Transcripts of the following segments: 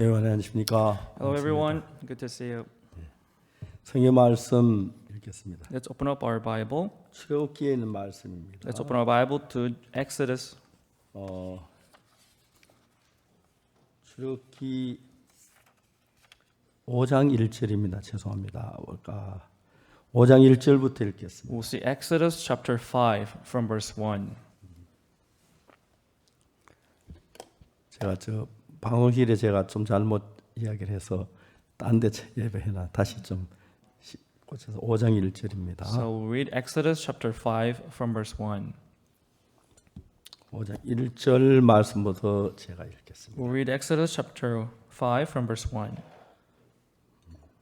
여러분 안녕하십니까? Hello everyone, good to see you. 성경 말씀 읽겠습니다. Let's open up our Bible. 출애굽기에 있는 말씀입니다. Let's open our Bible to Exodus. 출애굽기 5장 1절입니다. 죄송합니다. 뭘까? 5장 1절부터 읽겠습니다. We'll see Exodus chapter 5 from verse 1. 제가 방송실에 제가 좀 잘못 이야기를 해서 딴 데 예배해놔. 다시 좀 고쳐서 5장 1절입니다. So we'll read Exodus chapter 5 from verse 1. 5장 1절 말씀부터 제가 읽겠습니다. We'll read Exodus chapter 5 from verse 1.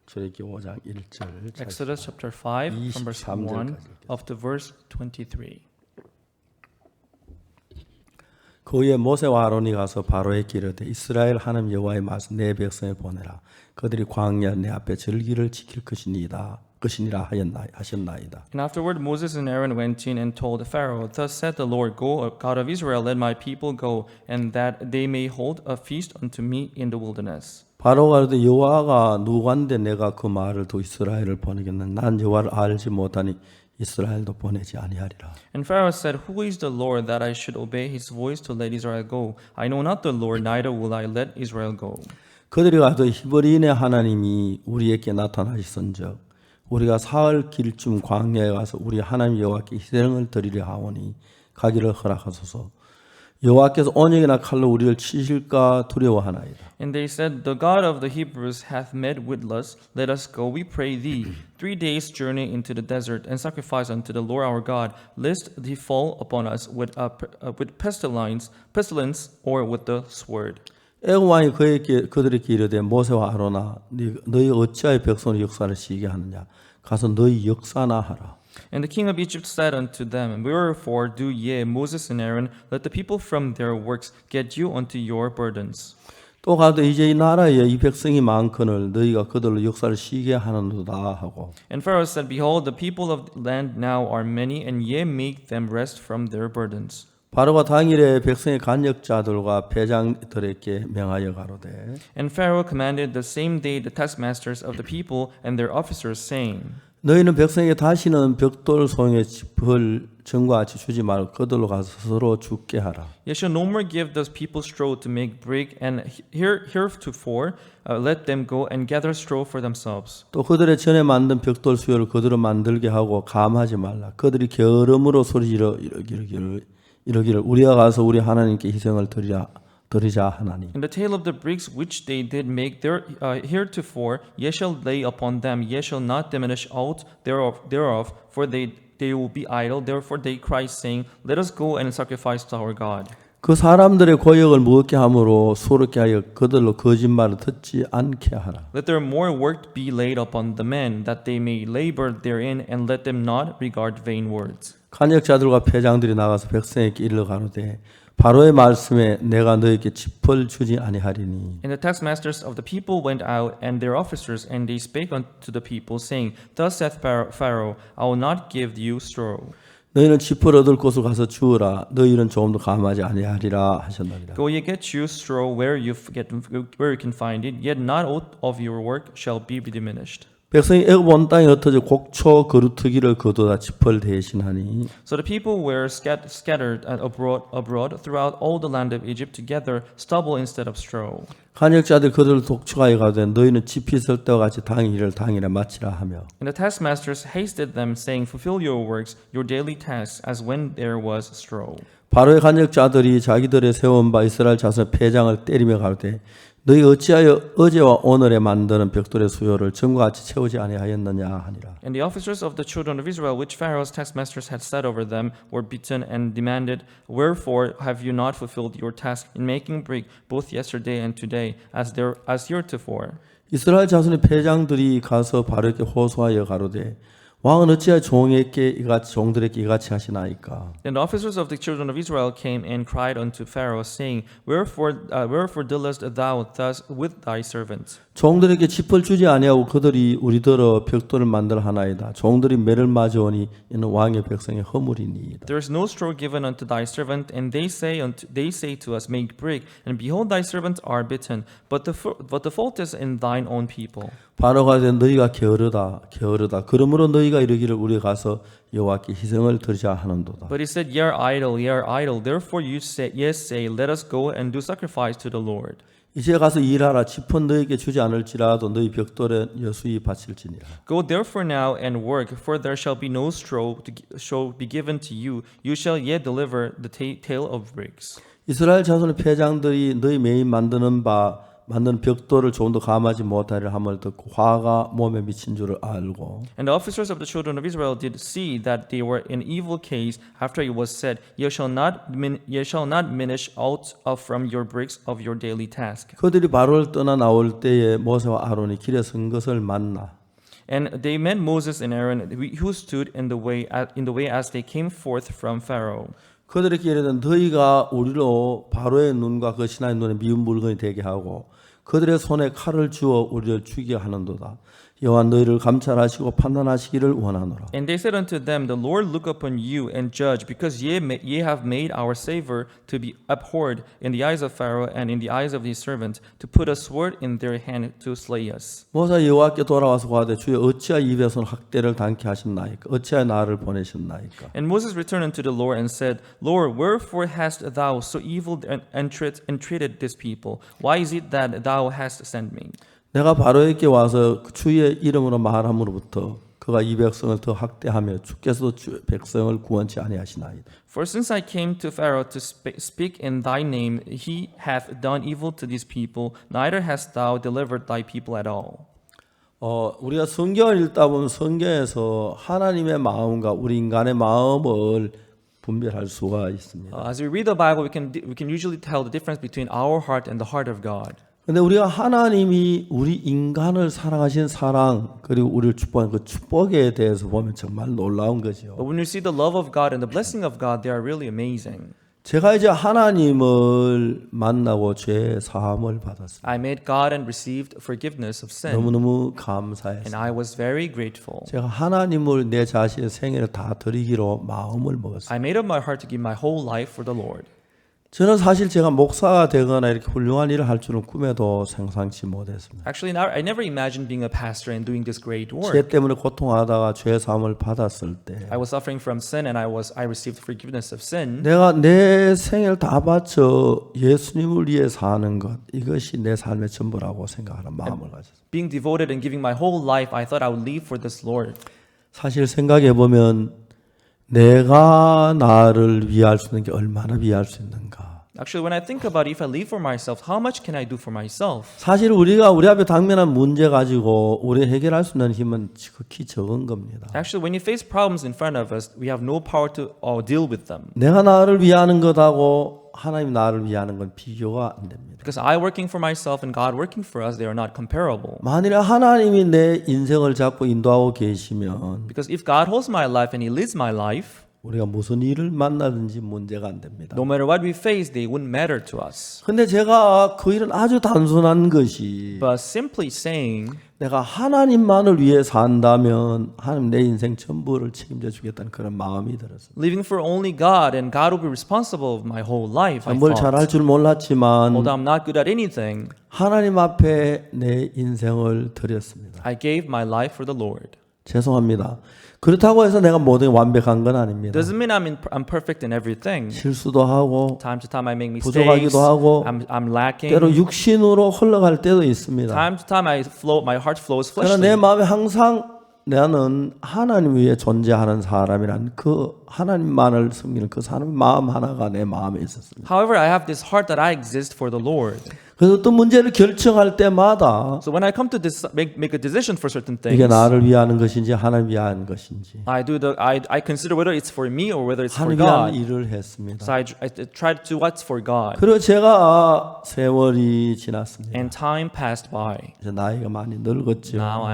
출애굽기 5장 1절. Exodus chapter 5 from verse 1 up to verse 23. 그 후에 모세와 아론이 가서 바로에게 이르되 이스라엘 하나님 여호와의 말씀 내 백성에 보내라. 그들이 광야 내 앞에 절기를 지킬 것이니라 하셨나이다. And afterward Moses and Aaron went in and told Pharaoh, Thus said the Lord, Go, God of Israel, let my people go, and that they may hold a feast unto me in the wilderness. 바로가 이르되 여호와가 누구한데 내가 그 말을 두 이스라엘을 보내겠느냐. 난 여호와를 알지 못하니 이스라엘도 보내지 아니하리라. And Pharaoh said, Who is the Lord that I should obey his voice to let Israel go? I know not the Lord, neither will I let Israel go. 그들이 가서 히브리인의 하나님이 우리에게 나타나시선즉 우리가 사흘 길쯤 광야에 가서 우리 하나님 여호와께 희생을 드리려 하오니 가기를 허락하소서. 여호와께서 언약이나 칼로 우리를 치실까 두려워하나이다. And they said, The God of the Hebrews hath met with us. Let us go, we pray thee, 3 days' journey into the desert, and sacrifice unto the Lord our God, lest he fall upon us with pestilence, or with the sword. 애굽 왕이 그들에게 이르되 모세와 아론아 너희 어찌하여 백성의 역사를 시게 하느냐. 가서 너희 역사나 하라. And the king of Egypt said unto them, Wherefore do ye, Moses and Aaron, let the people from their works get you unto your burdens. 또 가도 이제 이 나라에 이 백성이 많거늘 너희가 그들로 역사를 시게 하는도다 하고. And Pharaoh said, Behold, the people of the land now are many, and ye make them rest from their burdens. 바로가 당일에 백성의 간역자들과 배장들에게 명하여 가로되. And Pharaoh commanded the same day the taskmasters of the people and their officers, saying, 너희는 백성에게 다시는 벽돌 소용의 짚을 전과 같이 주지 말고 그들로 가서 서로 죽게 하라. Ye shall no more give the people straw to make brick, and heretofore let them go and gather straw for themselves. 또 그들의 전에 만든 벽돌 수요를 그들로 만들게 하고 감하지 말라. 그들이 게으름으로 소리지르 이러기를 우리가 가서 우리 하나님께 희생을 드리자 하나니. And the tale of the bricks which they did make heretofore, ye shall lay upon them, ye shall not diminish out thereof, for they will be idle. Therefore they cry, saying, Let us go and sacrifice to our God. 그 사람들의 고역을 무겁게 함으로 수롭게 하여 그들로 거짓말을 듣지 않게 하라. Let their more work be laid upon the men, that they may labor therein, and let them not regard vain words. 간역자들과 패장들이 나가서 백성에게 이르러 가로되 바로의 말씀에 내가 너에게 짚을 주지 아니하리니. And the taskmasters of the people went out, and their officers, and they spake unto the people, saying, Thus saith Pharaoh, I will not give you straw. 너희는 짚을 얻을 곳을 가서 주어라. 너희는 조금도 감하지 아니하리라 하셨나이다. Go ye get you straw where you can find it, yet not out of your work shall be diminished. 백성이 애굽 온 땅에 흩어져 곡초 거루트기를 거두다 짚을 대신하니. So the people were scattered abroad throughout all the land of Egypt to gather stubble instead of straw. 간역자들 그들을 독촉하여 가되 너희는 짚이 있을 때와 같이 당일을 당일에 마치라 하며. And the taskmasters hasted them, saying, Fulfill your works, your daily tasks, as when there was straw. 바로의 간역자들이 자기들의 세운 바 이스라엘 자손의 패장을 때리며 가로되 너희 어찌하여 어제와 오늘에 만드는 벽돌의 수요를 전과 같이 채우지 아니하였느냐 하니라. And the officers of the children of Israel, which Pharaoh's taskmasters had set over them, were beaten and demanded, Wherefore have you not fulfilled your task in making brick both yesterday and today, as heretofore? 이스라엘 자손의 패장들이 가서 바로에게 호소하여 가로되 왕은 어찌하여 종들에게 이같이 하시나이까? And the officers of the children of Israel came and cried unto Pharaoh, saying, Wherefore dealest thou thus with thy servants? 종들에게 짚을 주지 아니하고 그들이 우리더러 벽돌을 만들 하나이다. 종들이 매를 맞으오니 이는 왕의 백성의 허물이니이다. There is no straw given unto thy servant, and they say to us, Make brick, and behold, thy servants are bitten. But the fault is in thine own people. 바로가 된 너희가 게으르다. 그러므로 너희가 이르기를 우리 가서 여호와께 희생을 드리자 하는도다. But he said, Ye are idle. Therefore you say, Let us go and do sacrifice to the Lord. 이제 가서 일하라. 짚은 너희에게 주지 않을지라도 너희 벽돌에 여수히 바칠지니라. Go therefore now and work, for there shall be no straw shall be given to you. You shall yet deliver the tale of bricks. 이스라엘 자손의 패장들이 너희 매인 만드는 벽돌을 조금도 감하지 못하리라 함을 듣고 화가 몸에 미친 줄을 알고 And the officers of the children of Israel did see that they were in evil case after it was said, Ye shall not minish out from your bricks of your daily task. 그들이 바로를 떠나 나올 때에 모세와 아론이 길에 선 것을 만나 And they met Moses and Aaron, who stood in the way as they came forth from Pharaoh. 그들에게 이르되 너희가 우리로 바로의 눈과 그 신하의 눈에 미운 물건이 되게 하고 그들의 손에 칼을 주어 우리를 죽이게 하는도다. 여호와 너희를 감찰하시고 판단하시기를 원하노라. And they said unto them, The Lord look upon you and judge, because ye have made our savor to be abhorred in the eyes of Pharaoh and in the eyes of his servants, to put a sword in their hand to slay us. 모세가 여호와께 돌아와서 가되 주여 어찌하여 입에서 학대를 당케 하셨나이까? 어찌하여 나를 보내셨나이까? And Moses returned unto the Lord and said, Lord, wherefore hast thou so evil entreated this people? Why is it that thou hast sent me? 내가 바로에게 와서 주의 이름으로 말함으로부터 그가 이 백성을 더 학대하며 주께서도 백성을 구원치 아니하시나이다. For since I came to Pharaoh to speak in thy name, he hath done evil to these people, neither hast thou delivered thy people at all. 우리가 성경을 읽다 보면 성경에서 하나님의 마음과 우리 인간의 마음을 분별할 수가 있습니다. As we read the Bible, we can usually tell the difference between our heart and the heart of God. 근데 우리가 하나님이 우리 인간을 사랑하신 사랑 그리고 우리를 축복한 그 축복에 대해서 보면 정말 놀라운 거죠. But when you see the love of God and the blessing of God, they are really amazing. 제가 이제 하나님을 만나고 죄 사함을 받았습니다. I met God and received forgiveness of sin, 너무너무 and 감사했습니다. I was very grateful. 제가 하나님을 내 자신의 생애를 다 드리기로 마음을 먹었습니다. I made up my heart to give my whole life for the Lord. 저는 사실 제가 목사가 되거나 이렇게 훌륭한 일을 할 줄은 꿈에도 상상치 못했습니다. Actually, I never imagined being a pastor and doing this great work. 죄 때문에 고통하다가 죄 사함을 받았을 때 I was suffering from sin, and I received forgiveness of sin. 내가 내 생애를 다 바쳐 예수님을 위해 사는 것 이것이 내 삶의 전부라고 생각하는 마음을 가졌습니다. Being devoted and giving my whole life, I thought I would live for this Lord. 사실 생각해 보면 내가 나를 위할 수 있는 게 얼마나 위할 수 있는가? Actually, when I think about it, if I live for myself, how much can I do for myself? 사실 우리가 우리 앞에 당면한 문제 가지고 우리 해결할 수 있는 힘은 극히 적은 겁니다. Actually, when you face problems in front of us, we have no power to deal with them. 내가 나를 위하는 것하고 하나님 나를 위하는 건 비교가 안 됩니다. Because I working for myself and God working for us, they are not comparable. 만일 하나님이 내 인생을 잡고 인도하고 계시면 Because if God holds my life and He leads my life, 우리가 무슨 일을 만나든지 문제가 안 됩니다. no matter what we face, they wouldn't matter to us. 근데 제가 그 일은 아주 단순한 것이 But simply saying, 내가 하나님만을 위해 산다면 하나님 내 인생 전부를 책임져 주겠다는 그런 마음이 들었어요. living for only God and God will be responsible of my whole life, I 뭘 thought. 잘할 줄 몰랐지만 Although I'm not good at anything, 하나님 앞에 내 인생을 드렸습니다. I gave my life for the Lord. 죄송합니다. 그렇다고 해서 내가 모든 게 완벽한 건 아닙니다. Doesn't mean I'm perfect in everything. 실수도 하고 Time to time I make mistakes. 부족하기도 하고 I'm lacking. 때로 육신으로 흘러갈 때도 있습니다. Time to time my heart flows 그러나 내 fleshly. 마음에 항상 나는 하나님 위에 존재하는 사람이란 그 하나님만을 섬기는 그 사람의 마음 하나가 내 마음에 있었습니다. However, I have this heart that I exist for the Lord. 그래서 어떤 문제를 결정할 때마다 So when I come to make a decision for certain 이게 things, 나를 위하는 것인지 하나님 위한 것인지 I consider whether it's for me or whether it's for 하나님 위한 God. 일을 했습니다. So I try to do what's for God. 그리고 제가 세월이 지났습니다. And time passed by. 이제 나이가 많이 늙었죠. Now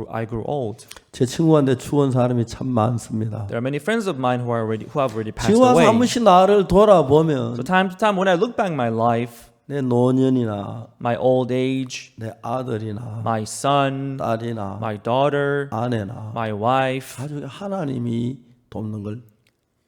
I grew old. 제 친구한테 죽은 사람이 참 많습니다. There are many friends of mine who have already passed 지금 와서 away. 한 번씩 나를 돌아보면 So time to time when I look back my life, 내 노년이나 my old age, 내 아들이나 my son, 딸이나 my daughter, 아내나 my wife, 가족이 하나님이 돕는 걸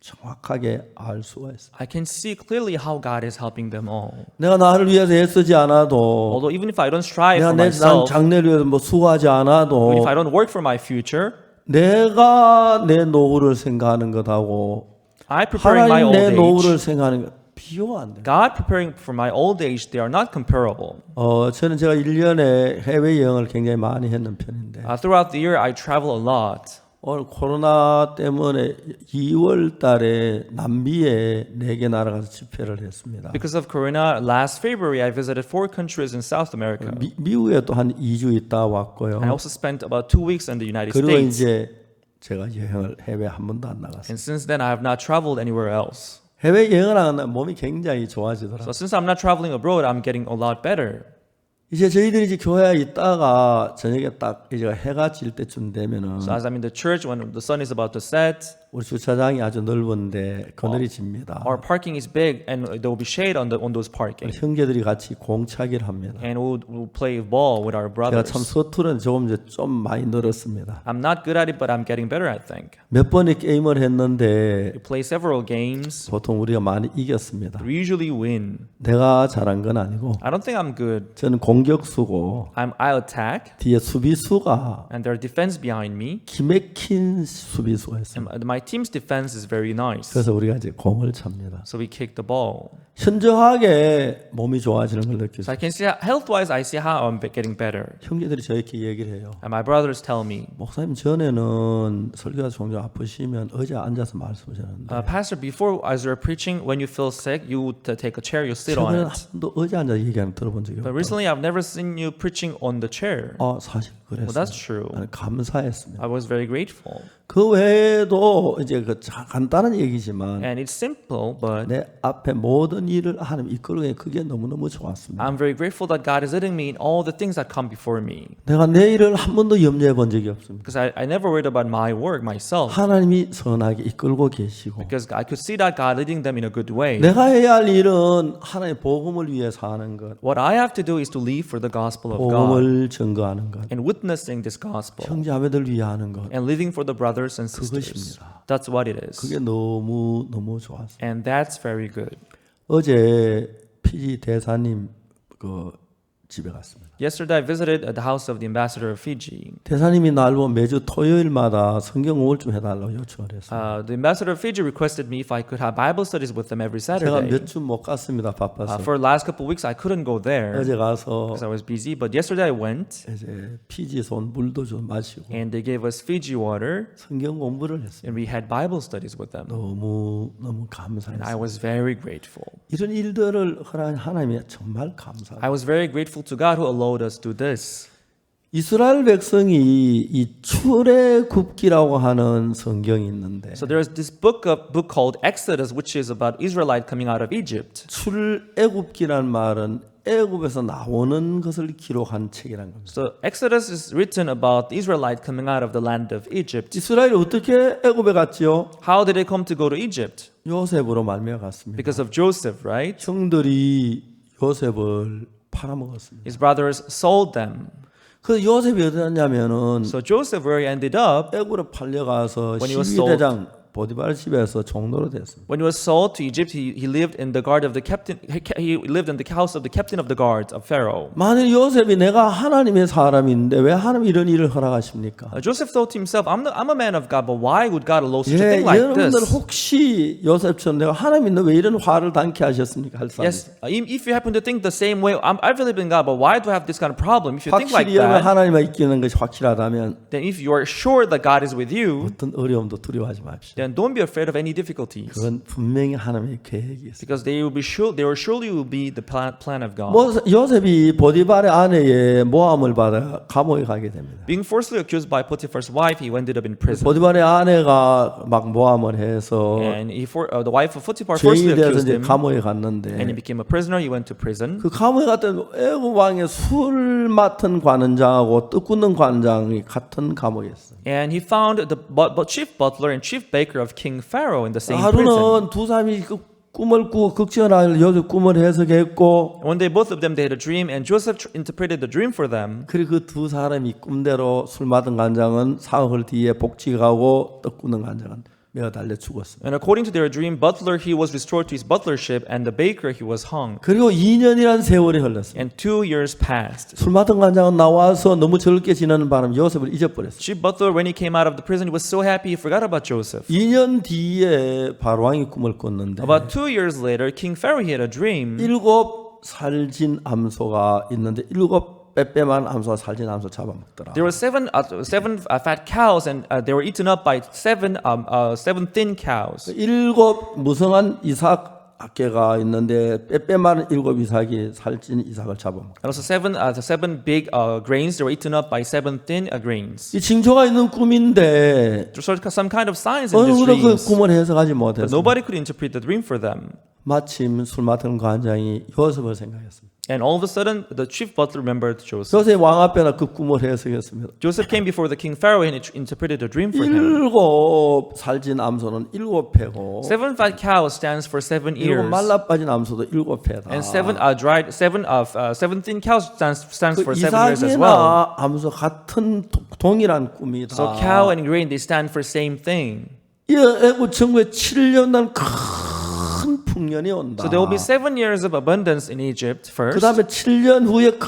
정확하게 알 수가 있어요. I can see clearly how God is helping them all. 내가 나를 위해서 애쓰지 않아도 Although even if I don't strive 내가 for 내 myself, 장래를 위해서 뭐 수고하지 even 않아도 if I don't work for my future, 내가 내 노후를 생각하는 것하고 I preparing my 하나님 old 내 노후를 age, 생각하는 것 비교가 안 돼요. God preparing for my old age, they are not comparable. 저는 제가 1년에 해외여행을 굉장히 많이 했는 편인데 Throughout the year, I travel a lot. 오늘 코로나 때문에 2월 달에 남미에 4개 나라 가서 집회를 했습니다. Because of Corona, last February, I visited 4 countries in South America. 미국에 또 한 2주 있다 왔고요. I also spent about 2 weeks in the United 그리고 States. 이제 제가 여행을 해외 한 번도 안 나갔어요. And since then, I have not traveled anywhere else. 해외 여행을 하면 몸이 굉장히 좋아지더라고요. So since I'm not traveling abroad, I'm getting a lot better. 이제 저희들이 이제 교회에 있다가 저녁에 딱 이제 해가 질 때쯤 되면은 So as I'm in the church, when the sun is about to set, 우리 주차장이 아주 넓은데 그늘이 집니다. our parking is big, and there will be shade on those parking. 형제들이 같이 공차기를 합니다. And we'll play ball with our 제가 참 brothers. 서투른 조금 이제 좀 많이 늘었습니다. I'm not good at it, but I'm getting better, I think. 몇 번의 게임을 했는데 We play several games. 보통 우리가 많이 이겼습니다. We usually win. 내가 잘한 건 아니고 I don't think I'm good. 저는 공격수고 I attack, 뒤에 수비수가 and their defense behind me. 기맥힌 수비수가 있습니다. And my team's defense is very nice. 그래서 우리가 이제 공을 찹니다. So we kick the ball. 현저하게 몸이 좋아지는 걸 느낄 수 So I can see health-wise, I see how I'm getting better. 형제들이 저렇게 얘기를 해요. And my brothers tell me, 목사님 전에는 설교가 종종 아프시면 의자에 앉아서 말씀하셨는데 Pastor, before as you're preaching, when you feel sick, you would take a chair, you sit on 최근에는 it. 한 번도 의자에 앉아서 얘기하는 거 들어본 적이 But 없어요. recently, I've never seen you preaching on the chair. 사실 Well, 그랬어요. that's true. 나는 감사했습니다. I was very grateful. 그 외에도 이제 그 간단한 얘기지만 And it's simple, but 내 앞에 모든 일을 하나님 이끌어가니 그게 너무너무 좋았습니다. I'm very grateful that God is leading me in all the things that come before me. 내가 내 일을 한 번도 염려해 본 적이 없습니다. Because I never worried about my work myself. 하나님이 선하게 이끌고 계시고 Because I could see that God leading them in a good way. 내가 해야 할 일은 하나님의 복음을 위해서 하는 것, What I have to do is to live for the gospel of God 복음을 증거하는 것, and witnessing this gospel 형제자매들 위해 하는 것. and living for the brothers and sisters. 그것입니다. That's what it 그게 is. 너무 좋았어요. And that's very good. 어제 피지 대사님 그 집에 갔습니다. Yesterday, I visited the house of the ambassador of Fiji. 대사님이 날 보면 매주 토요일마다 성경 공부를 좀 해달라고 요청을 했어요. The ambassador of Fiji requested me if I could have Bible studies with them every 제가 Saturday. 몇 주 못 갔습니다. 바빠서. For the last couple of weeks, I couldn't go there 어제 가서 because I was busy. But yesterday, I went, 이제 피지에서 온 물도 좀 마시고 and they gave us Fiji water, 성경 공부를 했어요. and we had Bible studies with them. 너무 And I 감사했어요. was very grateful. 이런 일들을 허락한 하나님이 정말 감사해요. I was very grateful to God who allowed us to do this. 이스라엘 백성이 이 출애굽기라고 하는 성경이 있는데 So there is this book called Exodus, which is about Israelite coming out of Egypt. 출애굽기란 말은 애굽에서 나오는 것을 기록한 책이란 겁니다. So Exodus is written about the Israelite coming out of the land of Egypt. 이스라엘이 어떻게 애굽에 갔지요? How did they come to go to Egypt? 요셉으로 말미암아 갔습니다. Because of Joseph, right? 형들이 요셉을 팔아먹었습니다. His brothers sold them. 그 요셉이 어디 갔냐면은 So Joseph, where he ended up, 애굽으로 팔려가서 When he was 12대장 보디발 집에서 종로로 됐습니다. when he was sold to Egypt, he lived in the guard of the captain. He lived in the house of the captain of the guards of Pharaoh. 만일 요셉이 내가 하나님의 사람인데 왜 하나님 이런 일을 허락하십니까? Joseph thought to himself, I'm a man of God, but why would God allow such a 예, thing like 여러분들 this? 혹시 요셉처럼 내가 하나님 너 왜 이런 화를 당케 하셨습니까? 할 사람. Yes, if you happen to think the same way, I believe in God, but why do I have this kind of problem? If you think like 확실히 여러분 that, 하나님과 있기는 것이 확실하다면 then if you are sure that God is with you, 어떤 어려움도 두려워하지 마십시오. and don't be afraid of any difficulties, 그건 분명히 하나님의 계획이 있어요. because they will surely be the plan of God. 요셉이 보디발의 아내의 모함을 받아 감옥에 가게 됩니다. Being falsely accused by Potiphar's wife, he ended up in prison. 보디발의 아내가 막 모함을 해서 And the wife of Potiphar falsely 죄인이 돼서 accused 이제 him, 감옥에 and he 갔는데 became a prisoner. He went to prison. 그 감옥에 갔더니 애굽 왕의 술 맡은 관원장하고 떡 굽는 관장이 같은 감옥에 있어요. And he found the chief butler and chief baker of King Pharaoh in the same prison. 하루는 두 사람이 그 꿈을 꾸고 극전하여 요셉 꿈을 해석했고 One day, both of them they had a dream, and Joseph interpreted the dream for them. 그리고 그 두 사람이 꿈대로 술 맡은 관장은 사흘 뒤에 복직하고 떡 굽는 관장은 매어 달려 죽었습니다. And according to their dream, butler he was restored to his butlership, and the baker he was hung. 그리고 2년이라는 세월이 흘렀습니다. And 2 years passed. 술 맡은 관장은 나와서 너무 즐겁게 지내는 바람에 요셉을 잊어버렸어요. Chief butler, when he came out of the prison, he was so happy he forgot about Joseph. 2년 뒤에 바로왕이 꿈을 꿨는데 About 2 years later, King Pharaoh he had a dream. 7 살진 암소가 있는데 7 빼빼만 암소가 살진 암소 잡아먹더라. There were seven fat cows, and they were eaten up by seven thin cows. 7 무성한 이삭 학계가 있는데 빼빼만 7 이삭이 살찐 이삭을 잡아먹더라. And also the seven big grains, they were eaten up by 7 thin grains. 이 징조가 있는 꿈인데 There's some kind of signs in these 어느구도 그 dreams, 꿈을 해석하지 but 못했어. nobody could interpret the dream for them. 마침 술 맡은 관장이 요셉을 생각했습니다. And all of a sudden, the chief butler remembered Joseph. 요셉 왕 앞에나 그 꿈을 해석했습니다. Joseph came before the king Pharaoh and interpreted a dream for him. 7 살진 암소는 7 패고 7 fat cows stands for 7 7 ears, 말라 빠진 암소도 7 패다. and 7 thin cows stands 그 for 7 ears as well. 이삭이나 암소 같은 동일한 꿈이다. So cow and grain, they stand for same thing. 이 애굽 정부에 7년 난 큰 풍년이 온다. So there will be 7 years of abundance in Egypt 그 first, 다음에 7년 후에 큰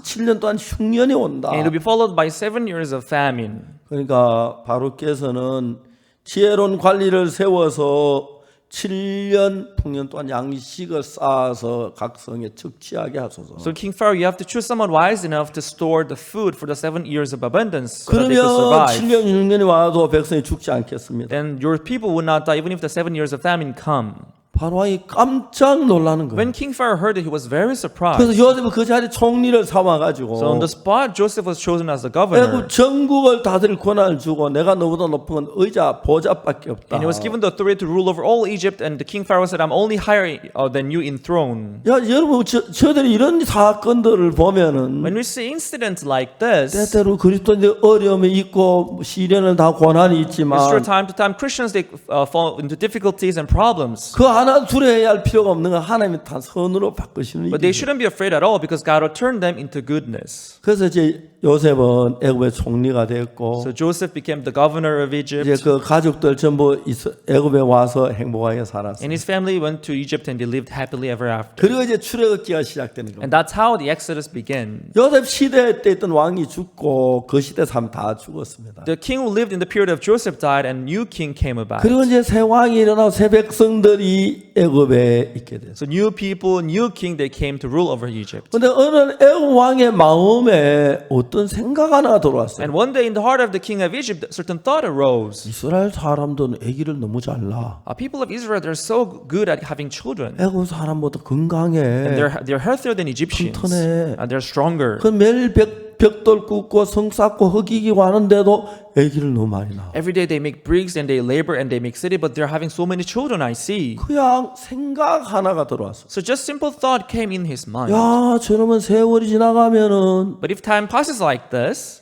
7년 동안 흉년이 온다. and it will be followed by 7 years of famine. 그러니까 바로께서는 지혜로운 관리를 세워서 7년 풍년 동안 양식을 쌓아서 각 성에 적치하게 하소서. So King Pharaoh, you have to choose someone wise enough to store the food for the 7 years of abundance so that they could 그러면 survive. 7년 흉년이 와도 백성이 죽지 않겠습니다. Then your people would not die even if the 7 years of famine come. 바로왕이 깜짝 놀라는 거예요. When King Pharaoh heard it, he was very 그래서 surprised. 요셉은 그 자리에 총리를 삼아가지고 So on the spot, Joseph was chosen as the governor. 애굽 전국을 다스릴 권한을 주고 내가 너보다 높은 건 의자 보좌밖에 없다. And he was given the authority to rule over all Egypt. And the King Pharaoh said, I'm only higher than you in throne. 야 여러분 저들이 이런 사건들을 보면은 When we see incidents like this, 때때로 그리스도인들 어려움이 있고 시련은 다 고난이 it's true, 있지만 time to time Christians they fall into difficulties and problems. 그 하나 두려워해야 할 필요가 없는 건 하나님이 다 선으로 바꾸시는 But they 일이에요. shouldn't be afraid at all because God will turn them into goodness. 그래서 이제 요셉은 애굽의 총리가 됐고 So Joseph became the governor of 이제 Egypt. 그 가족들 전부 애굽에 와서 행복하게 살았어요. And his family went to Egypt and they lived happily ever after. 그리고 이제 출애굽기가 시작되는 겁니다. And that's how the Exodus began. 요셉 시대 때 있던 왕이 죽고 그 시대 사람 다 죽었습니다. The king who lived in the period of Joseph died and new king came about. 그리고 이제 새 왕이 일어나고 새 백성들이 애굽에 있게 됐어요. So new people, new king, they came to rule over Egypt. 근데 어느 애굽 왕의 마음에 어떤 생각 하나가 들어왔어요. And one day in the heart of the king of Egypt, a certain thought arose. 이스라엘 사람들은 아기를 너무 잘 낳아. People of Israel, they're so good at having children. 애굽 사람보다 건강해. And they're healthier than Egyptians. 튼튼해. And they're stronger. 그 매일 벽돌 굽고 성 쌓고 흙이기고 하는데도 아기를 너무 많이 낳아. Every day they make bricks and they labor and they make city, but they're having so many children, I see. 그냥 생각 하나가 들어왔어. So just simple thought came in his mind. 야, 저러면 세월이 지나가면은 But if time passes like this,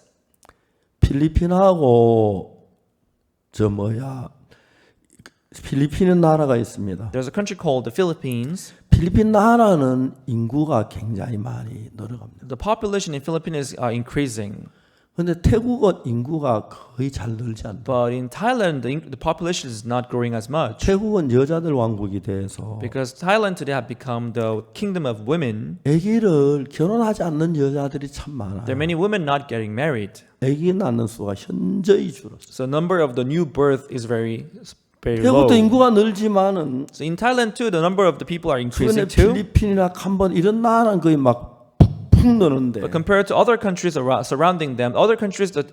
필리핀하고 필리핀은 나라가 있습니다. there's a country called the Philippines. 필리핀 나라는 인구가 굉장히 많이 늘어갑니다. The population in Philippines is increasing. 근데 태국은 인구가 거의 잘 늘지 않다. But in Thailand, the population is not growing as much. 태국은 여자들 왕국이 돼서 Because Thailand today have become the kingdom of women. 아기를 결혼하지 않는 여자들이 참 많아요. There are many women not getting married. 아기 낳는 수가 현저히 줄었어요. So the number of the new birth is very low. 태국도 인구가 늘지만은 So in Thailand too, the number of the people are 최근에 increasing too. 필리핀이나 캄보디아 이런 나라는 거의 막 북풍 툭 느는데 But compared to other countries surrounding them, other countries the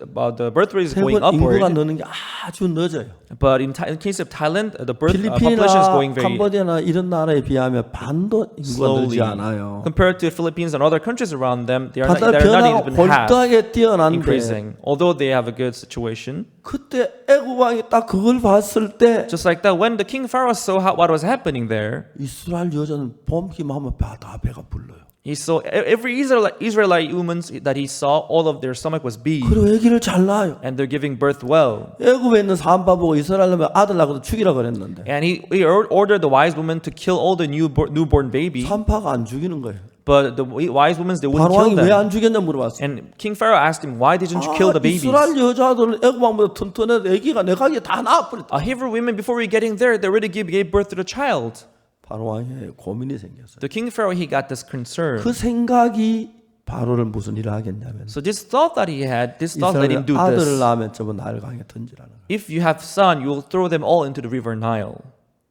birth rate is going 세번 인구가 upward. 느는 게 아주 늦어요. But in case of Thailand, the birth population is 필리핀이나 going very 캄보디아나 이런 나라에 비하면 반도 인구가 늘지 slowly. 않아요. Compared to Philippines and other countries around them, they're not 변화가 even half 골고하게 뛰어난데 increasing. Although they have a good situation. 그때 애굽 왕이 딱 그걸 봤을 때 Just like that, when the king Pharaoh saw what was happening there, 이스라엘 여자는 봄기만 하면 다 배가 불러요. he saw every Israelite woman that he saw, all of their stomach was big, 그리고 아기를 잘 낳아요. and they're giving birth well. 애굽에 있는 사람바 보고 이스라엘 놈의 아들 낳고도 죽이라 그랬는데 And he ordered the wise women to kill all the newborn baby, 산파가 안 죽이는 거예요. but the wise women they wouldn't 바로 kill 왕이 왜 them. 안 죽였냐 물어봤어요. And King Pharaoh asked him, "Why didn't you kill the babies?" 이스라엘 여자들은 애굽 왕보다 튼튼해도 아기가 내 가게 다 낳아버렸다. Hebrew women, before we getting there, they already gave birth to the child. 바로 왕이 고민이 생겼어요. The King Pharaoh, he got this concern. 그 생각이 바로를 무슨 일을 하겠냐면 So this thought that he had, this thought let him 이스라엘 do 아들을 this. 낳으면 저번 나일 강에 던지라는 거예요. If you have son, you will throw them all into the river Nile.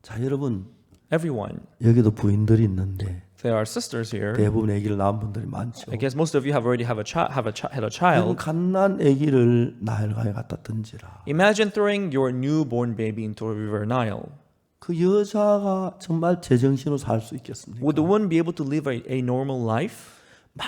자 여러분 Everyone. 여기도 부인들이 있는데 There are sisters here. 대부분 아기를 낳은 분들이 많죠. I guess most of you have already had a 여러분 child. 갓난 아기를 나일 강에 갖다 던지라. Imagine throwing your newborn baby into a river Nile. 그 여자가 정말 제정신으로 살 수 있겠습니까? Would the woman be able to live a normal life? 막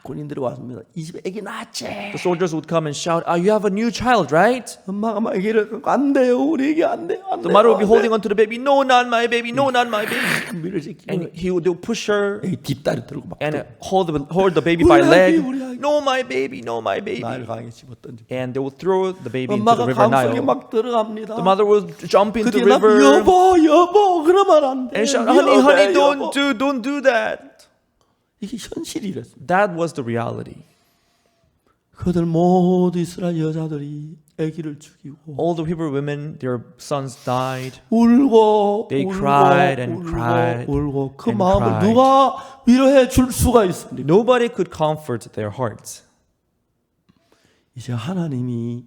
군인들이 왔습니다. 이 집에 아기 낳았지. The soldiers would come and shout, "You have a new child, right?" 엄마가 막 아기를 갖고 안 돼요. 우리 아기 안 돼요. 안 The 돼요. mother would be 안 holding onto the baby. "No, not my baby. No, not my baby." 돼요. 밀어지키고 And they would push her 아기 뒷다리 들고 막 and hold the baby by 우리 leg. 아기, 우리 아기. "No, my baby. No, my baby." 나일 강에 집어 던지. And they would throw the baby into 엄마가 the river 강속에 Nile. 막 들어갑니다. The mother would jump into the 그때 막 river 여보 그러면 안 돼. and shout, "Honey, 여보." don't do that." 이게 현실이랬습니다. That was the reality. 그들 모두 이스라엘 여자들이 아기를 죽이고 All the Hebrew women, their sons died. 울고 They 울고 cried and 울고 cried 울고 그 and 마음을 cried. 누가 위로해 줄 수가 있습니까? Nobody could comfort their hearts. 이제 하나님이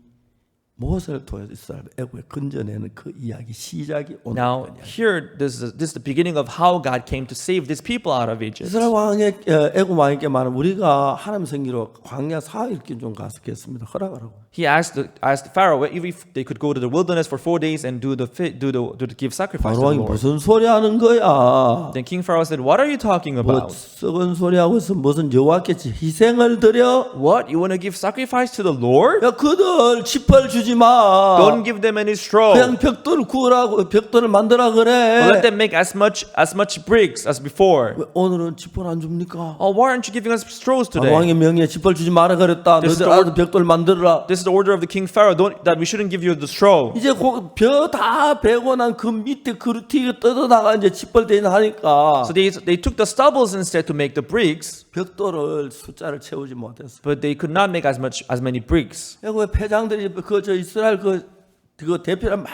모세를 통해서 이스라엘 애굽에 건져내는 그 이야기 시작이 오늘 Now, here, this is the beginning of how God came to save these people out of Egypt. 이스라엘 왕의 애굽 왕에게 말하면 우리가 하나님 생기로 광야 4일길 좀 갔겠습니다. 허락하라고. He asked Pharaoh if they could go to the wilderness for 4 days and give sacrifice to 바로 the 왕이 Lord. 무슨 소리 하는 거야? Then King Pharaoh said, "What are you talking 뭐 about? 썩은 소리 하고 있어 무슨 여호와께 희생을 드려? What? You want to give sacrifice to the Lord? 야 그들 지퍼를 주지 마. Don't give them any straw. 그냥 벽돌을 구우라고 벽돌을 만들라 But let 그래. them make as much bricks as before. 왜 오늘은 지퍼를 안 줍니까? Oh, why aren't you giving us straws 바로 today? 왕의 명예에 지퍼를 주지 마라 그랬다. This is 너희들 the 알아서 벽돌 만들어라. This is the order of the King Pharaoh. That we shouldn't give you the straw. 이제 벼다 베고 난 그 밑에 그루티 뜯어다가 이제 지퍼를 대하니까 So they took the stubbles instead to make the bricks, 벽돌을 숫자를 채우지 못했어. but they could not make as many bricks. 왜 패장들이 저 이스라엘 그 대표를 막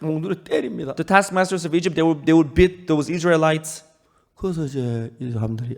몽둥이로 때립니다. The taskmasters of Egypt, they would beat those Israelites. 그래서 이제 이 사람들이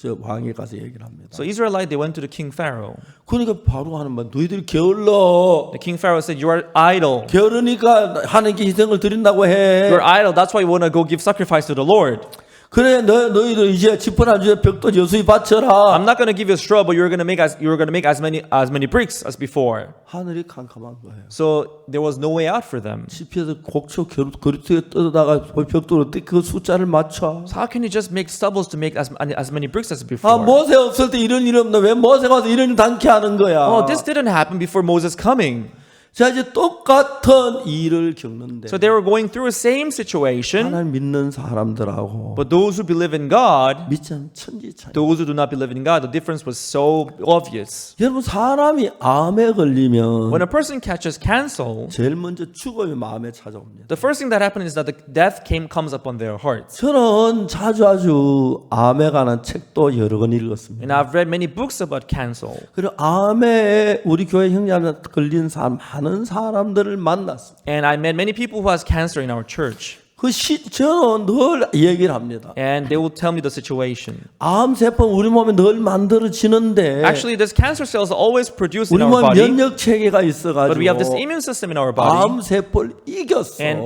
저 왕에 가서 얘기를 합니다. So Israelite, they went to the King Pharaoh. 그러니까 바로 하는 말, 너희들이 게을러. The King Pharaoh said, "You are idle. 게으르니까 하나님께 희생을 드린다고 해. You're idle. That's why you want to go give sacrifice to the Lord. 그래 너희들 이제 지퍼나 주에 벽돌 여수히 바쳐라. I'm not going to give you a straw, but you're going to make as many bricks as before." 하늘이 캄캄한 거예요. So there was no way out for them. 지피에서 곡초 그루트에 뜯어다가 벽돌 어떻게 그 숫자를 맞춰? So how can you just make stubbles to make as many bricks as 아 before? 모세 없을 때 이런 일 없나? 왜 모세가 와서 이런 일 당케 하는 거야? Oh, this didn't happen before Moses coming. 자 이제 똑같은 일을 겪는데 So they were going through the same situation, 하나님 믿는 사람들하고 but those who believe in God, 믿지 않는 천지 차이. those who do not believe in God, the difference was so obvious. 여러분 사람이 암에 걸리면 When a person catches cancer, 제일 먼저 죽음이 마음에 찾아옵니다. the first thing that happens is that the death comes upon their hearts. 저는 자주 암에 관한 책도 여러 권 읽었습니다. And I've read many books about cancer. 그리고 암에 우리 교회 형제한테 걸린 사람 많은 사람들을 만났습니다. And I met many people who has cancer in our church. 저는 늘 얘기를 합니다. And they will tell me the situation. 암세포 우리 몸에 늘 만들어지는데 Actually, this cancer cells are always produced in 우리 our 몸 body, 면역 체계가 but we have this 있어가지고 immune system in our body, 암세포를 이겼어. and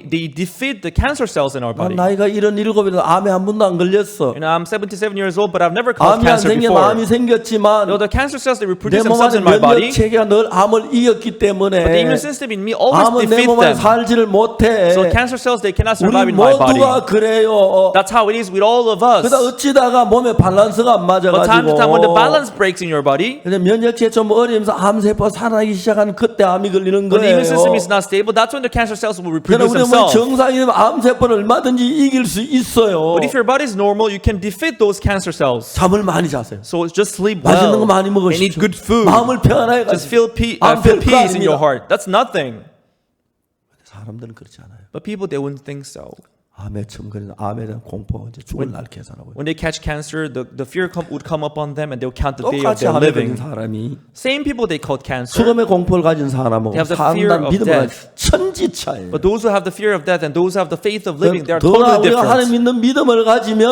they defeat the cancer cells in our 난 body. 나이가 77이라도 암에 한 번도 안 걸렸어. You know, I'm 77 years old, but I've never caught 암이 안 cancer 생겨 before. 암이 생겼지만 Though the cancer cells, they 내 reproduce 몸 themselves 안에 in my body, 면역 체계가 늘 암을 이겼기 때문에 but the immune system in me always 암은 내 defeats 몸 안에 them. 살지를 못해. So cancer cells, they cannot 우리 survive in my body. 모두가 그래요. That's how it is with all of us. 그러다 어찌다가 몸에 밸런스가 안 But time to time, when the 맞아가지고 balance breaks in your body, 근데 면역체계 좀 어리면서 암세포 살아나기 시작하는 그때 암이 걸리는 when the 거예요. immune system is not stable, that's when the cancer cells will 그러나 reproduce 우리 몸 themselves. 정상이면 암세포를 얼마든지 이길 수 있어요. But if your body is normal, you can defeat those cancer cells. 잠을 많이 자세요. So just sleep 맛있는 거 well 많이 and eat 먹으십시오. good food. 마음을 평안하게 Just 가지고. feel 안 별거 peace in your 아닙니다. heart. That's nothing. 사람들은 그렇지 않아요. But people, they wouldn't think so. 암에 처음 걸리는 암에 대한 공포가 이제 죽을 날 계산하고요. When they catch cancer, the fear would come upon them and they'll count the day of 똑같이 their 암에 걸린 living. 사람이 Same people they caught cancer. 죽음의 공포를 가진 사람하고 They have the fear 상당 of 믿음을 가진 death. 천지차예요. But those who have the fear of death and those who have the faith of living, they are 더나 totally 우리가 하나님 different. 믿는 믿음을 가지면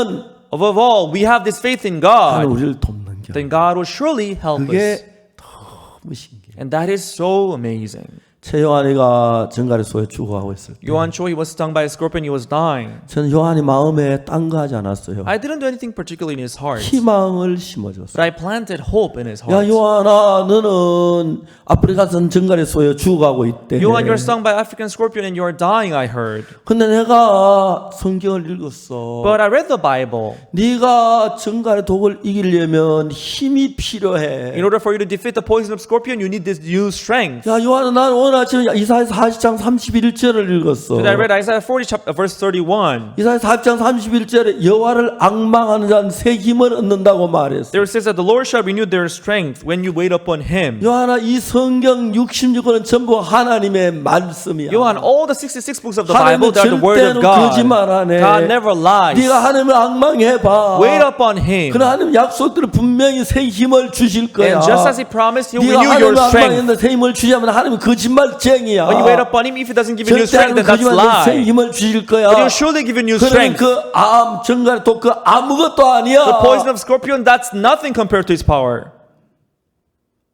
Above all, we have this faith in 하나님 God. 우리를 돕는 겨. Then God will surely help us. 그게 너무 신기해요. And that is so amazing. 최요한이가 정갈의 소에 죽어가고 있을 때 Yohan Cho, he was stung by a scorpion, he was dying. 저는 요한이 마음에 딴 거 하지 않았어요. I didn't do anything particularly in his heart, 희망을 심어줬어요. but I planted hope in his 야 heart. 요한아 너는 아프리카산 정갈의 소에 죽어가고 있대. Yohan, you're stung by African scorpion and you're dying, I heard. 근데 내가 성경을 읽었어. But I read the Bible. 네가 정갈의 독을 이기려면 힘이 필요해. In order for you to defeat the poison of scorpion, you need this new strength. 야 요한아 난 오늘 아침에 이사야서 40장 31절을 읽었어. So I read Isaiah 40, verse 31. 이사야 40장 31절에 여호와를 앙망하는 자는 새 힘을 얻는다고 말했어. There it says that the Lord shall renew their strength when you wait upon Him. 요한아 이 성경 66권은 전부 하나님의 말씀이야. Yohan, all the 66 books of the Bible, 하나님은 they are the word of 절대로 God. 거짓말 안 해. God never lies. 네가 하나님을 앙망해봐. Wait upon Him. 그러나 하나님 약속대로 분명히 새 힘을 주실 거야. And just as He promised, He will 네가 renew your 하나님을 strength. 앙망했는데 새 힘을 주자면 하나님은 거짓말쟁이야. When you wait upon Him, if He doesn't give you new 절대 strength, then that's 거짓말 새 lie. 힘을 주실 거야. But He'll surely give you new 그러면 strength. 그암 정갈의 독 그 아무것도 아니야. The poison of scorpion, that's nothing compared to His power.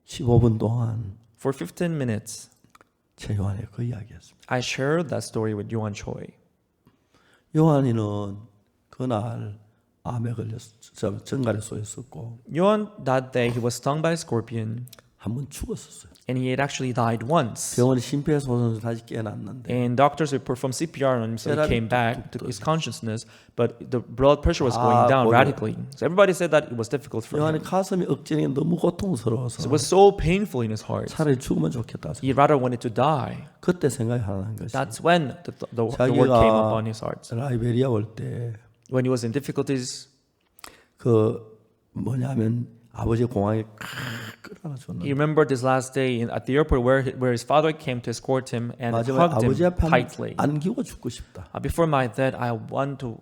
15분 동안 For 15 minutes, 최요한이 그 이야기였습니다. I shared that story with Yohan Choi. 요한이는 그날 암에 걸려서 정갈의 소에 썼고 Yohan, that day, he was stung by a scorpion 한 번 죽었었어요. and he had actually died once. 병원에 심폐소생술 다시 깨어났는데 And doctors would perform CPR on him so he came back to his consciousness, but the blood pressure was going down 거기요. radically. So everybody said that it was difficult for 요한의 him. 가슴이 억제는 게 너무 고통스러워서 So it was so painful in his heart. 차라리 죽으면 좋겠다. He rather wanted to die. 그때 생각이 하나 난 것이 That's when the word came upon his heart. 라이베리아 올 때 그 When he was in difficulties, 뭐냐면 아버지 공항에 끌어안아 줬는데 he remembered his last day at the airport where his father came to escort him and 마지막에 hugged him 아버지 앞에 tightly. 안기고 죽고 싶다. Before my death, I want to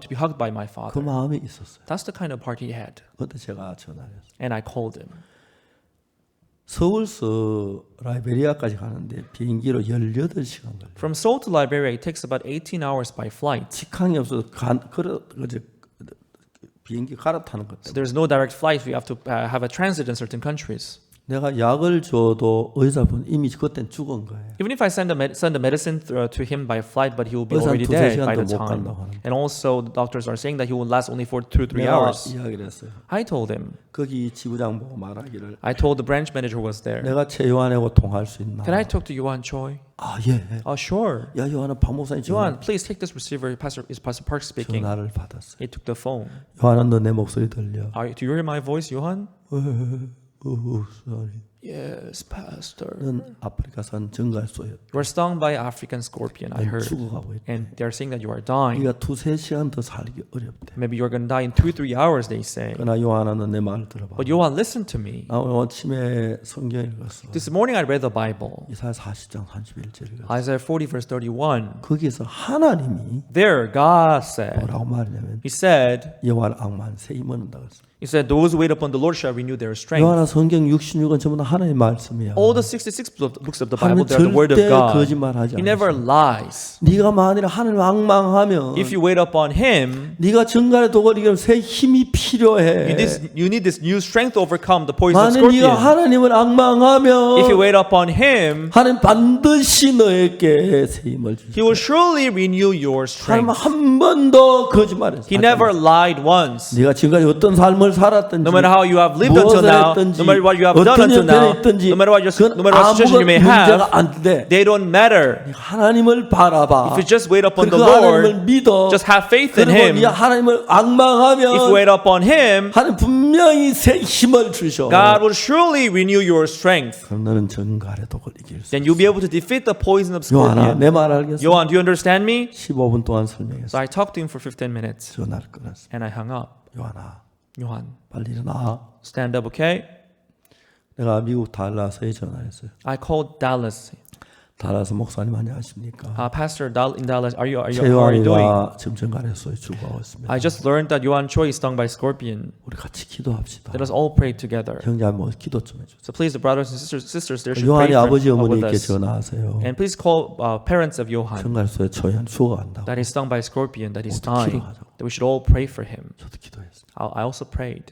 be hugged by my 그 father. 마음이 있었어요. That's the kind of heart he had. 그때 제가 전화를 했어요. And I called him. 서울서 라이베리아까지 가는데 비행기로 18시간 걸려요. From Seoul to Liberia, it takes about 18 hours by flight. 직항이 없어서 비행기 갈아타는 것 So 때문에 there's no direct flight. We have to have a transit in certain countries. 내가 약을 줘도 의사분 이미 그땐 죽은 거예요. Even if I send the medicine to him by flight, but he will be 의사는 already 두세 dead by 시간도 the 못 time. 간다고 하는데. And also, the doctors are saying that he will last only for 2 or 3 내가 hours. 이야기를 했어요. I told him. 거기 지부장 보고 말하기를 I told the branch manager who was there. 내가 최요한하고 통화할 수 있나? Can I talk to Yohan Choi? 아 예. Oh, sure. 야 요한은 박 목사님 Yohan, please take this receiver. Pastor Park speaking. 전화를 받았어요. He took the phone. 요한은 너 내 목소리 들려? Do you hear my voice, Yohan? sorry. Yes, Pastor. 넌 아프리카산 정갈소였다. You were stung by African scorpion, I heard. 죽어가고 있다. And they're saying that you are dying. 네가 2-3시간 더 살기 어렵대. Maybe you're going to die in 2-3 hours, they say. 그러나 요한은 내 말을 들어봐. But Yohan, listen to me. 나 오늘 아침에 성경 읽었어. This morning I read the Bible. 이사야 40장 31절 읽었어. Isaiah 40 verse 31. 거기서 하나님이 There, God said, 뭐라고 말하냐면 He said, 여호와를 악만 새 힘을 얻는다 그랬어. He said, those who wait upon the Lord shall renew their strength. 요한아 성경 66은 전부 다 하나님의 말씀이야. All the 66 books of the Bible, 하나님은 they are the word of 절대 God. 거짓말하지 He never 않으셔. lies. 네가 만일 하나님을 앙망하면 If you wait upon Him, 네가 정갈의 독을 이기는 새 힘이 필요해. you need this new strength to overcome the poison of 만일 네가 scorpion. 하나님을 앙망하면 If you wait upon Him, 하나님 반드시 너에게 새 힘을 주시고 He will surely renew your 하나님 strength. 한 번도 거짓말했어. He never lied once. 네가 지금까지 어떤 삶을 살았든지 No matter how you have lived until 무엇을 now, 했든지 no matter what you have done 어떤 until 형편에 now, 있든지 no matter what 그건 situation you may 아무것도 문제가 have, 안 돼. they don't matter. 하나님을 바라봐. If you just wait upon the 그리고 하나님을 Lord, 믿어. just have faith in 그리고 Him. 네가 하나님을 If you 앙망하면 wait upon Him, 하나님 분명히 새 힘을 주셔. God will surely renew your strength. 그럼 너는 정갈의 독을 이길 수 Then 있어. you'll be able to defeat the poison of 요한아, scorpion. 내 말 알겠어? Johan, do you understand me? 15분 동안 설명했어. So I talked to him for 15 minutes 전화를 끊었어. and I hung up. 요한아, Johan, 빨리 일어나. stand up, okay? 내가 미국 달라스에 전화했어요. I called Dallas. 달라스 목사님 안녕하십니까? Pastor in Dallas, how are you doing? 최요한이가 지금 정갈에서 죽어가고 있습니다. I just learned that Johan Choi is stung by scorpion. 우리 같이 기도합시다. Let us all pray together. 형제님 뭐 기도 좀 해주세요. So please, the brothers and sisters there should pray 요한이 아버지 with 어머니께 us. 전화하세요. And please call parents of Johan 정갈소에 초연 죽어간다고. that is stung by scorpion, that is 모두 dying. 기도하자고. That we should all pray for him. 저도 기도했어요. I also prayed.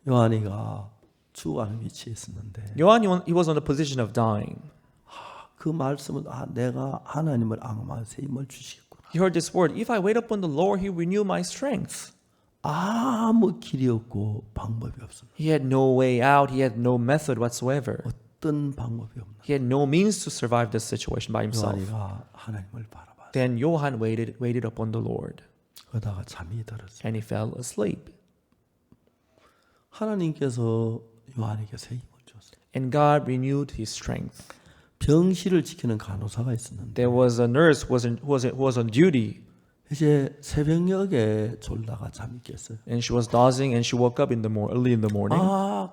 요한이가 죽어가는 위치에 있었는데 Johan, he was on the position of dying. 그 말씀은 내가 하나님을 앙망 새 힘을 주시겠구나. He heard this word, if I wait upon the Lord, He will renew my strength. 아무 길이 없고 방법이 없습니다. He had no way out. He had no method whatsoever. 어떤 방법이 없나. He had no means to survive this situation by himself. 요한이가 하나님을 바라봤어요. Then Johan waited upon the Lord, 그러다가 잠이 들었어요. and he fell asleep. 하나님께서 요한에게 새 힘을 줬어요. And God renewed his strength. 병실을 지키는 간호사가 있었는데 There was a nurse who was on duty, 이제 새벽녘에 졸다가 잠이 깼어요. and she was dozing, and she woke up early in the morning,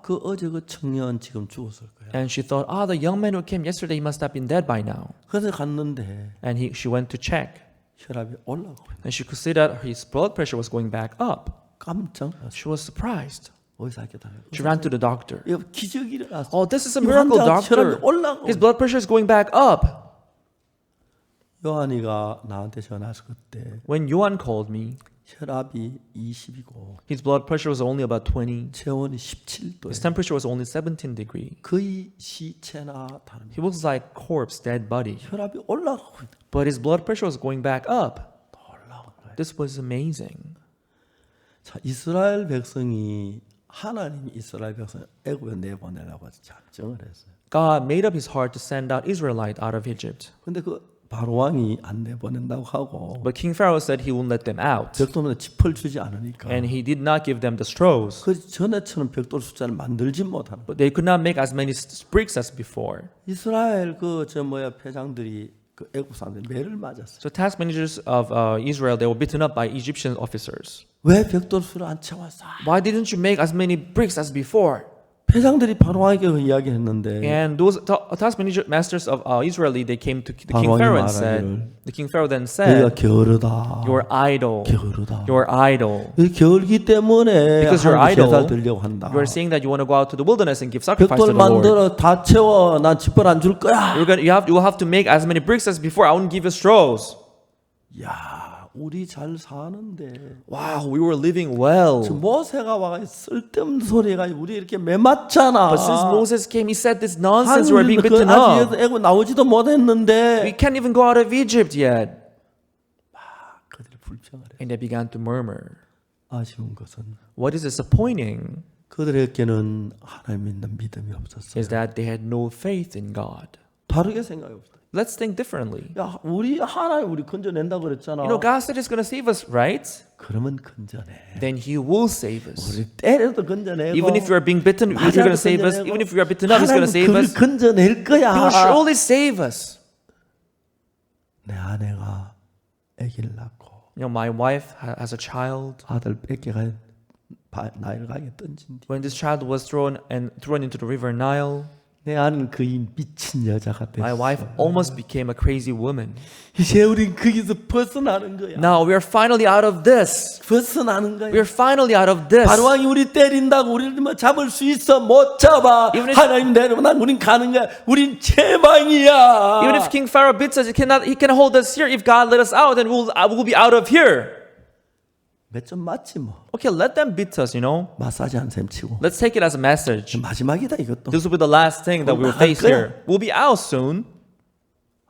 그 어제 그 청년 지금 죽었을 거야. and she thought, the young man who came yesterday, he must have been dead by now. 그래서 갔는데 And she went to check, 혈압이 올라가고 있는. and she could see that his blood pressure was going back up. 깜짝 놀랐어요. She was surprised. 의사 깨달아요. She ran to the doctor. 이거 기적이 일어났어. Oh, this is a 이 miracle, 환자가 doctor. 혈압이 올라가고. His blood pressure is going back up. 요한이가 나한테 전화해서 그때 When Johan called me, 혈압이 20이고 his blood pressure was only about 20. 체온이 His 17도. temperature was only 17 degrees. 거의 시체나 다른. He looks like corpse, dead body. 혈압이 올라가고 있는. But his blood pressure was going back up. 올라가는 거예요. This was amazing. 자, 이스라엘 백성이 하나님이 이스라엘 백성을 애굽에 내보내라고 작정을 했어요. God made up his heart to send out Israelite out of Egypt. 근데 그 바로 왕이 안 내보낸다고 하고 But King Pharaoh said he wouldn't let them out. 벽돌에 짚을 주지 않으니까 And he did not give them the straws. 그 전에처럼 벽돌 숫자를 만들지 못하는. But they could not make as many bricks as before. 이스라엘 회장들이 그 애굽 사람들 매를 맞았어요. So task managers of Israel, they were beaten up by Egyptian officers. 왜 벽돌 수를 안 채웠어? Why didn't you make as many bricks as before? 회장들이 바로왕에게 이야기했는데 And those task masters of Israel, they came to the King 바로왕이 Pharaoh and said, 말하기를, the King Pharaoh then 내가 said, 게으르다. you're idle. 게으르다. You're idle. 게을기 때문에 Because you're 하나님 제사를 idle, 드리려고 한다. You're saying that you want to go out to the wilderness and give sacrifice to 벽돌 the Lord. 만들어 다 채워. 난 짚을 안 줄 거야. You will have to make as many bricks as before. I won't give you straws. 야, 우리 잘 사는데. Wow, we were living well. 저 모세가 와가 쓸데없는 소리가 우리 이렇게 매맞잖아. But since Moses came, he said this nonsense. We're being beaten up. 아직 애굽 나오지도 못했는데. We can't even go out of Egypt yet. 그들이 불평을 해. And they began to murmur. 아쉬운 것은 What is disappointing 그들에게는 하나님 믿는 믿음이 없었어요. is that they had no faith in God. 다르게 생각해 봅시다. Let's think differently. 야, 우리 하나님 우리 건져낸다 그랬잖아. You know, God said He's going to save us, right? 그러면 건져내. Then He will save us. 우리 때려도 건져내고. Even if we are being bitten, He's going to save us. Even if we are bitten up, He's going to save us. 하나님 그를 건져낼 거야. He will surely save us. 내 아내가 아기를 낳고 You know, my wife has a child. 아들 뺏겨가 나일 강에 던진 뒤 When this child was thrown into the river Nile, 내 아는 거의 미친 여자가 My 됐어. wife almost became a crazy woman. 이제 우린 거기서 벗어나는 거야. Now we are finally out of this. 벗어나는 We 거야. are finally out of this. 바로왕이 우리 때린다고 우리를 뭐 잡을 수 있어? 못 잡아. Even if- 하나님 내려오면 우린 가는 거야. 우린 제방이야. Even if King Pharaoh beats us, he can hold us here. If God let us out, then we'll be out of here. 몇 점 맞지 뭐. Okay, let them beat us, you know. 마사지 한 셈 치고. Let's take it as a message. 마지막이다 이것도. This will be the last thing that we will face here. We'll be out soon.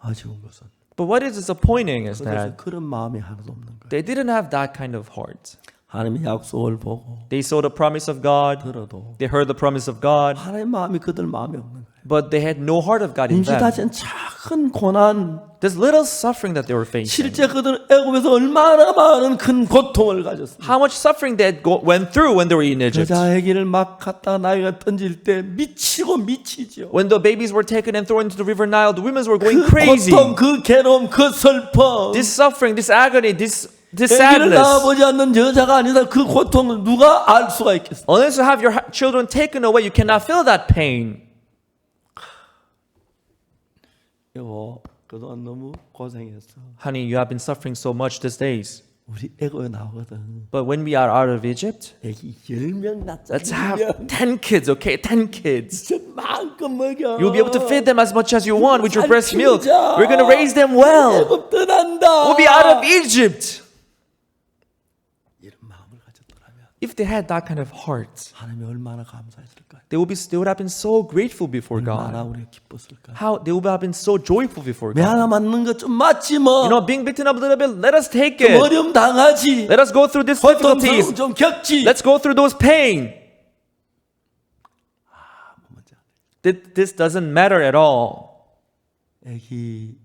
아쉬운 것은. But what is disappointing is 그래서 that 그런 마음이 하나도 없는 거야. they didn't have that kind of heart. 하나님의 약속을 보고 They saw the promise of God. 들어도 They heard the promise of God. 하나님의 마음이 그들 마음에 없는 거야. But they had no heart of God in them. 임시다진 작은 고난, This little suffering that they were facing. 실제 그들 애굽에서 얼마나 많은 큰 고통을 가졌습니다. How much suffering they had went through when they were in Egypt. 여자 아기를 막 갖다 나이가 던질 때 미치고 미치죠. When the babies were taken and thrown into the river Nile, the women were going 그 crazy. 고통, 그 괴로움, 그 슬픔. This suffering, this agony, this 아기를 sadness. 낳아보지 않는 여자가 아니다. 그 고통을 누가 알 수가 있겠어? Unless you have your children taken away, you cannot feel that pain. 여보, 그동안 너무 고생했어. Honey, you have been suffering so much these days. 우리 애굽에 나오거든. But when we are out of Egypt, 애기 10명 낳자. let's have 10 kids, okay? 10 kids. 진짜 마음껏 먹여. You'll be able to feed them as much as you want with your 잘 breast milk. 키우자. We're going to raise them well. 애굽 떠난다. We'll be out of Egypt. 이런 마음을 가졌더라면 If they had that kind of heart, 하나님이 얼마나 감사했을까? they would have been so grateful before 얼마나 God. 우리가 기뻤을까? How they would have been so joyful before 매 God. 하나 맞는 거 좀 맞지 뭐. You know, being beaten up a little bit, let us take 좀 it. 어려움 당하지. Let us go through these 고통 difficulties. 좀 겪지. Let's go through those pain. This doesn't matter at all. 애기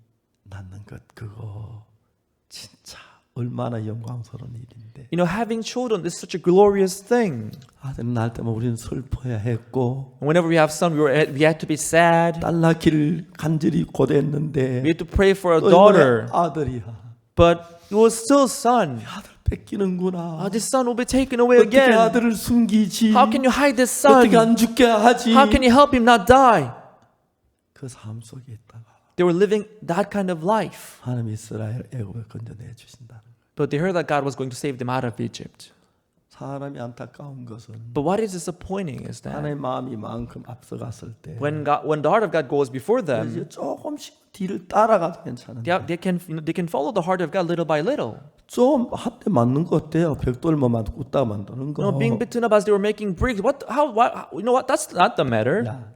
낳는 것 그거 진짜 얼마나 영광스러운 일인데. You know, having children is such a glorious thing. 아들 낳을 때만 우리는 슬퍼야 했고 Whenever we have son, we had to be sad. 딸 낳기를 간절히 고대했는데 We had to pray for a 또 이번에 daughter. 아들이야. But it was still son. 아들 뺏기는구나. This son will be taken away 어떻게 again. 아들을 숨기지? How can you hide this son? 어떻게 안 죽게 하지? How can you help him not die? 그 삶 속에 있다가 They were living that kind of life. 하나님 이스라엘 애굽에 건져내 주신다는 거예요. But they heard that God was going to save them out of Egypt. 사람이 안타까운 것은 But what is disappointing is that 하나님의 마음이 만큼 앞서갔을 때 when the heart of God goes before them, 이제 조금씩 뒤를 따라가도 괜찮은데 they can follow the heart of God little by little. 좀 한 대 맞는 거 어때요? 벽돌만 웃다 만드는 거. You know, being beaten up as they were making bricks. You know what? That's not the matter. 야,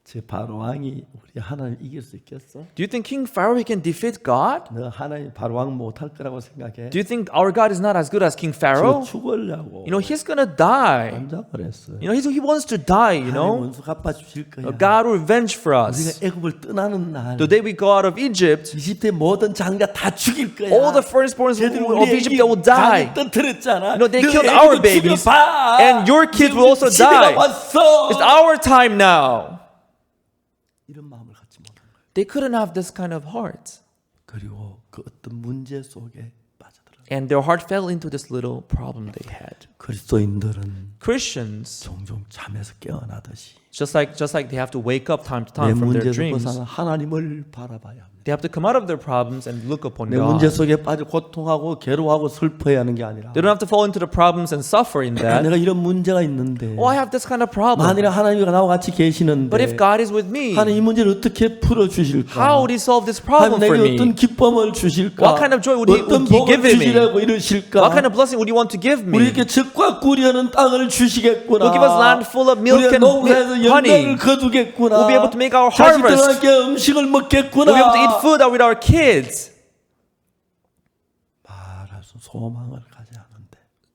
제 바로왕이 우리 하나님 이길 수 있겠어? Do you think King Pharaoh he can defeat God? 너 하나님 바로왕 못할 거라고 생각해? Do you think our God is not as good as King 저 Pharaoh? 죽으려고 You know, he's gonna die. 남자 그랬어요. You know, he wants to die, you 하나님 know. 원수 갚아 주실 거야. God will revenge for us. 우리가 애굽을 떠나는 날 The day we go out of Egypt, 이집트의 모든 장자 다 죽일 거야. all the firstborns 쟤들 of 우리 Egypt 애기 will die. 강에 떠들었잖아. You know, they 너 killed 애기도 our babies, 죽여봐. and your kids will also 시대가 die. 왔어. It's our time now. 이런 마음을 갖지 못한 거야. They couldn't have this kind of heart. 그리고 그 어떤 문제 속에 빠져들어. And their heart fell into this little problem they had. 그리스도인들은 Christians, 종종 잠에서 깨어나듯이 just like they have to wake up time to 내 time from their 문제에서 dreams, 벗어나 하나님을 바라봐야 합니다. they have to come out of their problems and look upon 내 문제 God. 속에 빠져 고통하고 괴로워하고 슬퍼해야 하는 게 아니라 They don't have to fall into the problems and suffer in that. 내가 이런 문제가 있는데 Oh, I have this kind of problem. 만일에 하나님이 나와 같이 계시는데 But if God is with me, 하나님 이 문제를 어떻게 풀어주실까? how would He solve this 하나님 problem for 내게 어떤 me? 기쁨을 주실까? What kind of joy would 어떤 He 복을 give me? 주시라고 이러실까? What kind of blessing would you want to give me? 우리에게 적과 꿀이하는 땅을 주시겠구나. He'll give us land full of milk 우리가 and 농사에서 열매를 honey. 거두겠구나. We'll be able to make our harvest. 자식들과 함께 음식을 먹겠구나. We'll be able to eat food with our kids. 말할 수 소망을 가지 않은데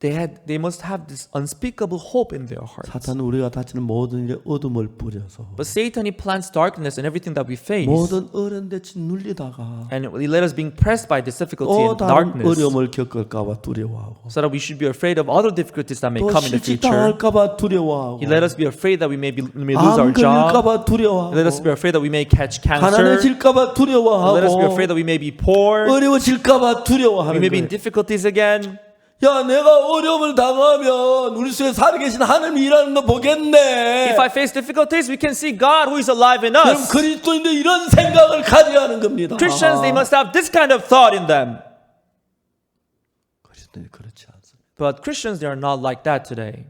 They must have this unspeakable hope in their hearts. 사탄은 우리가 다치는 모든 일에 어둠을 뿌려서 But Satan, he plants darkness in everything that we face. 모든 어려운 대치 눌리다가 And he let us being pressed by this difficulty 또 and 다른 darkness. 어려움을 겪을까봐 두려워하고 So that we should be afraid of other difficulties that may 또 come in the future. 실직당할까봐 두려워하고 He let us be afraid that we may lose our 암 job. 걸릴까봐 He let us be 두려워하고 afraid that we may catch cancer. 가난해질까봐 He let us be 두려워하고 afraid that we may be poor. 어려워질까봐 We 두려워하는 may be in 거예요. difficulties again. 야, 내가 어려움을 당하면 우리 속에 살아계신 하나님이 일하는 거 보겠네. If I face difficulties, we can see God who is alive in 그럼 us. 그리스도인들 이런 생각을 가져야 하는 겁니다. Christians, they must have this kind of thought in them. 그리스도인이 그렇지 않습니다. But Christians, they are not like that today.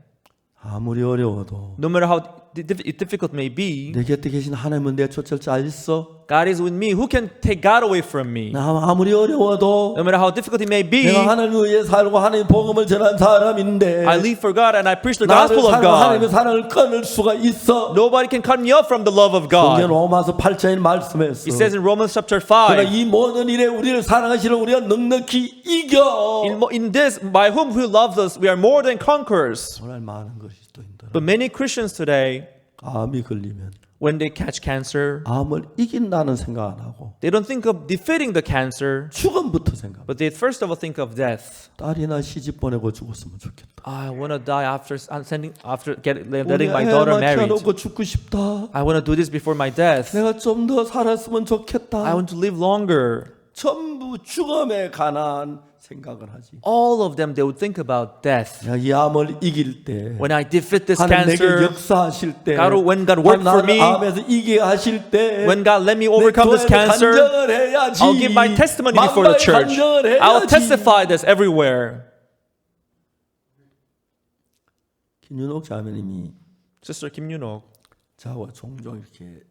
아무리 어려워도 No matter how difficult it may be, 내 곁에 계신 하나님은 내 쫓을 줄 알겠어? God is with me. Who can take God away from me? 나 아무리 어려워도 No matter how difficult it may be, 내가 하나님을 위해 살고 하나님 복음을 전한 사람인데 I live for God and I preach the 나를 gospel of 살고 하나님의 God. 사랑을 끊을 수가 있어. Nobody can cut me off from the love of 성경 God. 로마서 8장에 말씀했어. It says in Romans chapter 그러나 5, 이 모든 일에 우리를 사랑하시는 우리가 넉넉히 이겨. in this, by whom who loves us, we are more than conquerors. 오늘 많은 그리스도인들은 But many Christians today, 암이 걸리면 when they catch cancer, 암을 이긴다는 생각 안 하고 they don't think of defeating the cancer, 죽음부터 생각. but they first of all think of death. 딸이나 시집 보내고 죽었으면 좋겠다. I want to die after letting my daughter 애만 marry. 키워놓고 죽고 싶다. I want to do this before my death. 내가 좀 더 살았으면 좋겠다. I want to live longer. 전부 죽음에 관한 생각을 하지. All of them, they would think about death. 내가 이 암을 이길 때, When I defeat this 하나님 내게 cancer, 역사하실 때, when God worked for me, 암에서 이기게 하실 때, when God let me overcome this cancer, 간증을 해야지. I'll give my testimony before the church. 간증을 I'll 해야지. testify this everywhere. 김윤옥 자매님이 Sister Kim Yoon-ok, 저와 종종 이렇게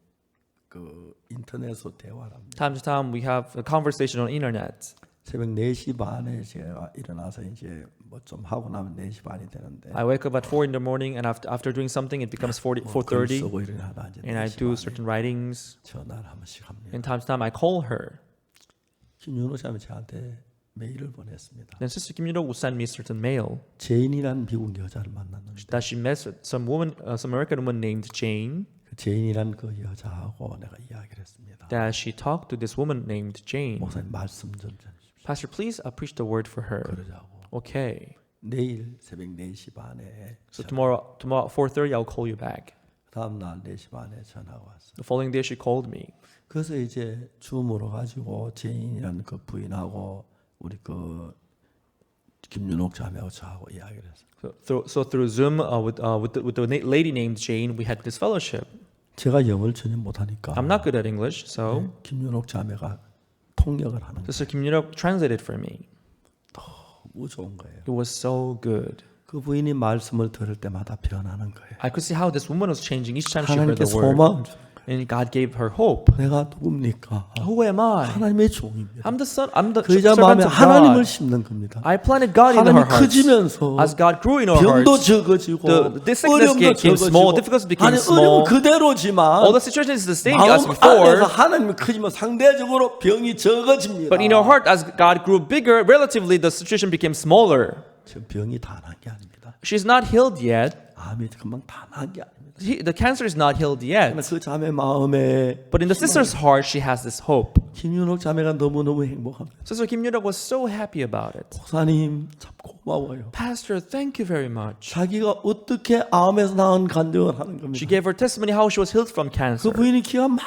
그 인터넷으로 대화를 합니다. time to time we have a conversation on internet. 새벽 4시 반에 제가 일어나서 이제 뭐 좀 하고 나면 4시 반이 되는데 I wake up at 4 in the morning, and after doing something, it becomes 글 4:30, 쓰고 일어나다 이제 and I 4시 do 반에 certain writings. 전화를 한 번씩 합니다. And time to time I call her. 김윤호 자매 저한테 메일을 보냈습니다. Then Sister Kim Yoon-ok will send me certain mail 제인이라는 미국 여자를 만났는데 that she met some woman, some American woman named Jane. 그 제인이라는 그 여자하고 내가 이야기를 했습니다. That she talked to this woman named Jane. 목사님 말씀 좀 전해주십시오. Pastor, please preach the word for her. 그러자고 Okay. 내일 새벽 4시 반에 So tomorrow 4:30, I'll call you back. 다음 날 4시 반에 전화가 왔어요. The following day, she called me. 그래서 이제 줌으로 가지고 제인이라는 그 부인하고 우리 그 김윤옥 자매하고 저하고 이야기를 했어요. So through Zoom with the lady named Jane, we had this fellowship. 제가 영어를 전혀 못하니까 I'm not good at English, so 김윤옥 자매가 통역을 하는 게 Sister Kim Yoon-ok translated for me. 너무 좋은 거예요. It was so good. 그 부인이 말씀을 들을 때마다 변하는 거예요. I could see how this woman was changing each time she heard 하나님께 the word. 소망 주- And God gave her hope. 내가 누굽니까? Who am I? 하나님의 종입니다. I'm the 그 여자 servant 마음에 of 하나님을 God. 심는 겁니다. I planted God in her 하나님이 hearts. 커지면서 As God grew in our 병도 hearts, 적어지고 the sickness 어려움도 became small, 적어지고 difficulties became 아니 small. 어려움은 그대로지만 all the situations is the same 마음 as 안에서 before. 하나님이 커지면 상대적으로 병이 적어집니다. But in our heart, as God grew bigger, relatively the situation became smaller. 지금 병이 다 난 게 아닙니다. She's not healed yet. 암이 금방 다 난 게 아닙니다. The cancer is not healed yet. 그러나 그 자매 마음에 But in the sister's heart, she has this hope. 김윤옥 자매가 너무너무 행복합니다. Sister Kim Yoon-ok was so happy about it. 목사님 참 고마워요. Pastor, thank you very much. 자기가 어떻게 암에서 나은 간증을 하는 겁니다. She gave her testimony how she was healed from 그 cancer. 부인이 기가 막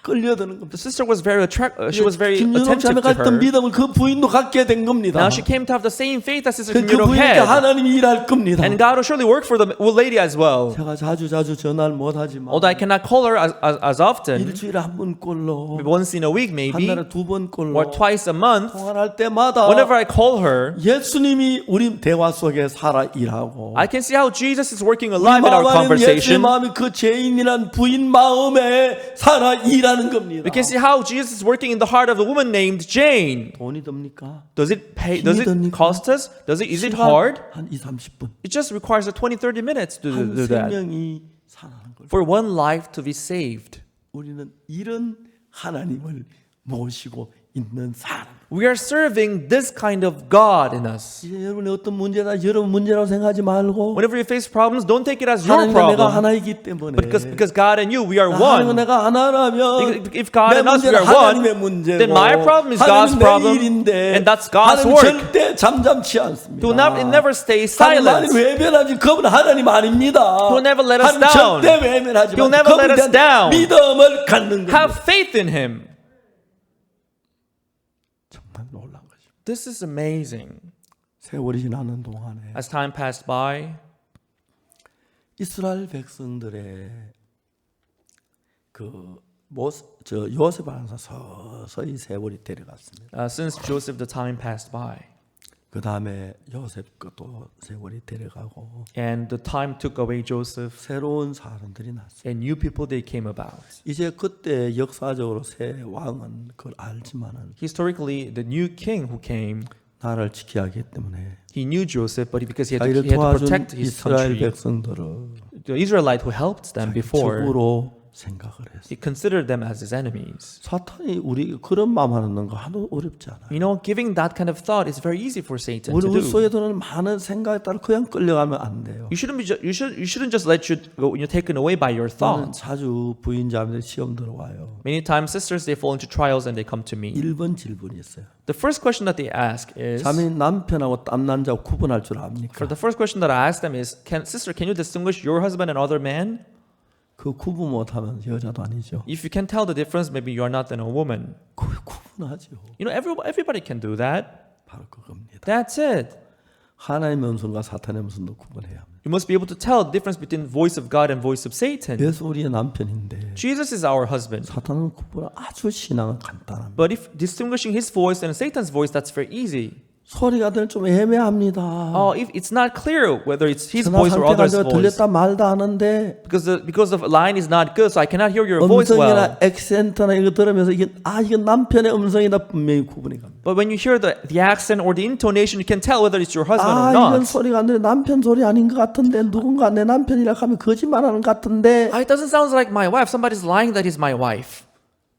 끌려드는 겁니다. The sister was very she was very 김윤옥 attentive 자매가 to 했던 her. 믿음을 그 부인도 갖게 된 겁니다. Now she came to have the same faith as Sister 그 Kim Yoon-ok 부인에게 had. 하나님이 일할 겁니다. And God will surely work for the old lady as well. 제가 자주 전화를 못하지만 Although I cannot call her as often, 일주일에 한 번꼴로 once in a week 한 maybe, 달에 두 번꼴로 or twice a month, 통화를 할 때마다 whenever I call her, 예수님이 우리 대화 속에 살아 일하고 I can see how Jesus is working 우리 alive in our 마음 안에는 예수의 conversation. 마음이 그 죄인이란 부인 마음에 살아 일하는 겁니다. We can see how Jesus is working in the heart of the woman named Jane. 돈이 듭니까? Does it pay? Does it 힘이 듭니까? cost us? Is it 시간 hard? 한 2, 30분 It just requires 20-30 minutes to 한 do that. 생명이 살아나는 걸 For one life to be saved. 우리는 이런 하나님을 모시고 있는 사람. We are serving this kind of God in us. 이제 여러분의 어떤 문제다 여러분 문제라고 생각하지 말고 Whenever you face problems, don't take it as your 하나님과 내가 problem. 하나이기 때문에 Because God and you, we are 하나님과 one. 내가 하나라면 If God 내 and us, we 문제는 are one, 하나님의 문제고 then my problem is God's 하나님은 problem, 내 일인데 and that's God's 하나님 work. 절대 잠잠치 않습니다. It never stays 하나님 silent. 외면하지 그분은 하나님 아닙니다. He'll never let us 하나님 down. 절대 외면하지 He'll 마. never let us 그분에 대한 down. 믿음을 갖는 겁니다. Have faith in Him. 정말 놀란 거죠. This is amazing. 세월이 지나는 동안에 As time passed by, 이스라엘 백성들의 요셉 안에서 서서히 세월이 데려갔습니다. since Joseph, the time passed by. 그 다음에 요셉 것도 세월이 데려가고 And the time took away Joseph, 새로운 사람들이 났어요. and new people they came about. 이제 그때 역사적으로 새 왕은 그걸 알지만은 Historically, the new king who came, 나라를 지켜야 하기 때문에 he knew Joseph, but because he 자기를 had to 도와준 protect his 이스라엘 country, 백성들을 the Israelite who helped them before, 적으로 생각을 했어요. he considered them as his enemies. 사탄이 우리 그런 마음 하는 거 하나도 어렵지 않아요. You know, giving that kind of thought is very easy for Satan 우리 to do. 속에 드는 많은 생각에 따라 그냥 끌려가면 안 돼요. You shouldn't just let you go. You're taken away by your 저는 thoughts. 자주 부인자매들 시험 들어와요. Many times, sisters they fall into trials and they come to me. 1번 질문이 있어요. The first question that they ask is, 자매 남편하고 땀난 자고 구분할 줄 압니까? for the first question that I ask them is, sister, can you distinguish your husband and other men? 그 구분 못하면 여자도 아니죠. If you can tell the difference, maybe you are not then a woman. 그 구분하죠. You know, everybody can do that. 바로 그겁니다. That's it. 하나님의 음성과 사탄의 음성도 구분해야 합니다. You must be able to tell the difference between voice of God and voice of Satan. 예수 우리의 남편인데 Jesus is our husband. 사탄은 구분 아주 신앙은 간단합니다. But if distinguishing his voice and Satan's voice, that's very easy. 소리가 들 좀 애매합니다. If it's not clear whether it's his 전화 voice or 상태가 other's 저 voice, 들렸다 말다 하는데 because the line is not good, so I cannot hear your voice well. 음성이나 액센트나 이거 들으면서 이게 남편의 음성이다 분명히 구분이 갑니다. But when you hear the accent or the intonation, you can tell whether it's your husband or 이건 not. 소리가 안 들려 남편 소리 아닌 것 같은데 누군가 내 남편이라 하면 거짓말하는 것 같은데 It doesn't sound like my wife. Somebody's lying that he's my wife.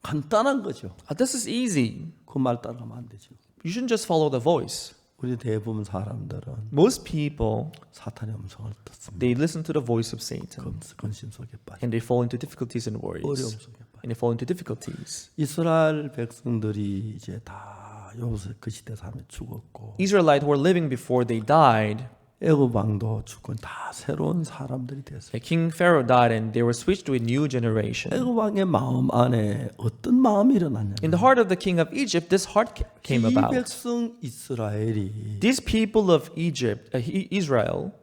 간단한 거죠. This is easy. 그 말 따라가면 안 되죠. You shouldn't just follow the voice. 우리 대부분 사람들은 Most people, 사탄의 음성을 듣습니다. they listen to the voice of Satan 근심 속에 빠져 and they fall into difficulties and 어려움 worries. 속에 빠져. And they fall into difficulties. 이스라엘 백성들이 이제 다 요새 그 시대 사람이 죽었고 Israelites who were living before they died, 애굽 왕도 죽고 다 새로운 사람들이 됐어요. King Pharaoh died and they were switched to a new generation. 애굽 왕의 마음 안에 어떤 마음이 일어났냐면 In the heart of the king of Egypt, this heart came 이 about. 백성 이스라엘이 These people of Egypt, Israel,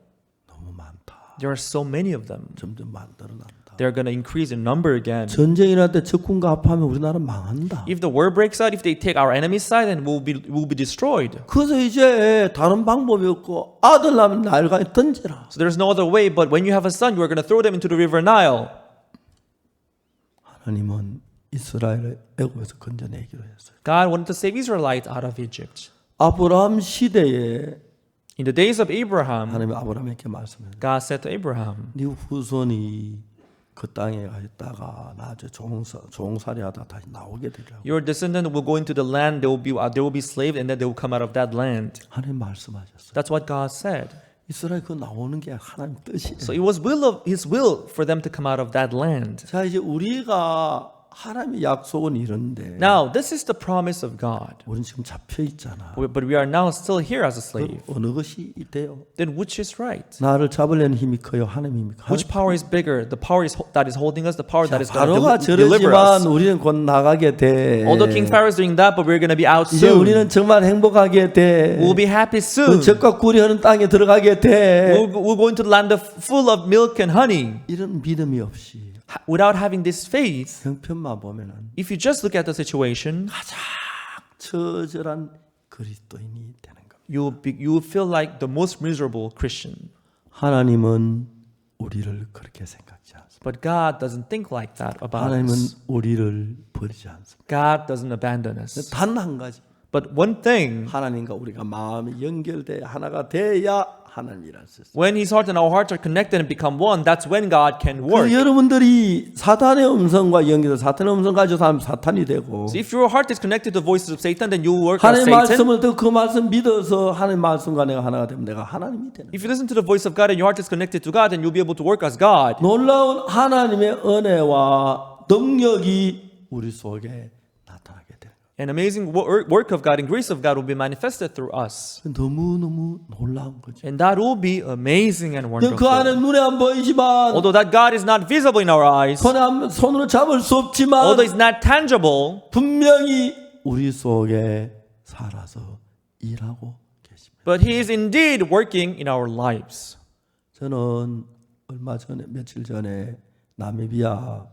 너무 많다. there are so many of them. 점점 늘어난다. They're going to increase in number again. 전쟁이 날 때 적군과 합하면 우리나라 망한다. If the war breaks out, if they take our enemy's side, then we'll be destroyed. 그래서 이제 다른 방법이 없고 아들 낳으면 나일강에 던지라. So there's no other way. But when you have a son, you are going to throw them into the river Nile. 하나님은 이스라엘을 애굽에서 건져내기로 했어요. God wanted to save Israelites out of Egypt. 아브라함 시대에 In the days of Abraham, 하나님이 아브라함에게 말씀해요. God said to Abraham, 네 후손이 그 땅에 가 있다가 나중에 종살이하다 다시 나오게 되리라고. your descendant will go into the land. They will be slaves, and then they will come out of that land. 하나님 말씀하셨어요. That's what God said. 이스라엘 그 나오는 게 하나님 뜻이에요. So it was His will for them to come out of that land. 자 이제 우리가 하나님의 약속은 이런데 Now, this is the promise of God. 우리는 지금 잡혀 있잖아. But we are now still here as a slave. 어느 것이 돼요? Then which is right? 나를 잡으려는 힘이 커요? 하나님의 힘이 커요? Which power is bigger? The power that is holding us, the power that is going 바로가 to deliver 저러지만 us. 우리는 곧 나가게 돼. Although King Pharaoh is doing that, but we're going to be out 이제 soon. 우리는 정말 행복하게 돼. We'll be happy soon. 적과 꿀이 흐르는 땅에 들어가게 돼. We'll go into the land full of milk and honey. 이런 믿음이 없이 Without having this faith, 형편만 보면은 if you just look at the situation, 가장 처절한 그리스도인이 되는 겁니다. you will feel like the most miserable Christian. 하나님은 우리를 그렇게 생각지 않습니다. But God doesn't think like that about 하나님은 us. 우리를 버리지 않습니다. God doesn't abandon us. 단 한 가지. But one thing, 하나님과 우리가 마음이 연결돼 하나가 돼야 하나님이라는 뜻. when His heart and our hearts are connected and become one, that's when God can work. 여러분들이 사탄의 음성과 연결돼 사탄의 음성 가지고 사면 사탄이 되고 So if your heart is connected to the voices of Satan, then you will work as 하나님 Satan. 말씀을 듣고 그 말씀 믿어서 하나님 말씀과 내가 하나가 되면 내가 하나님이 되는 거예요. If you listen to the voice of God and your heart is connected to God, then you'll be able to work as God. 놀라운 하나님의 은혜와 능력이 우리 속에 나타나게 돼요. An amazing work of God and grace of God will be manifested through us. 너무너무 놀라운 거죠. And that will be amazing and 그 안에 wonderful. 눈에 안 보이지만 Although that God is not visible in our eyes, 손으로 잡을 수 없지만 although He's not tangible, 분명히 우리 속에 살아서 일하고 계십니다. but He is indeed working in our lives. 저는 며칠 전에 나미비아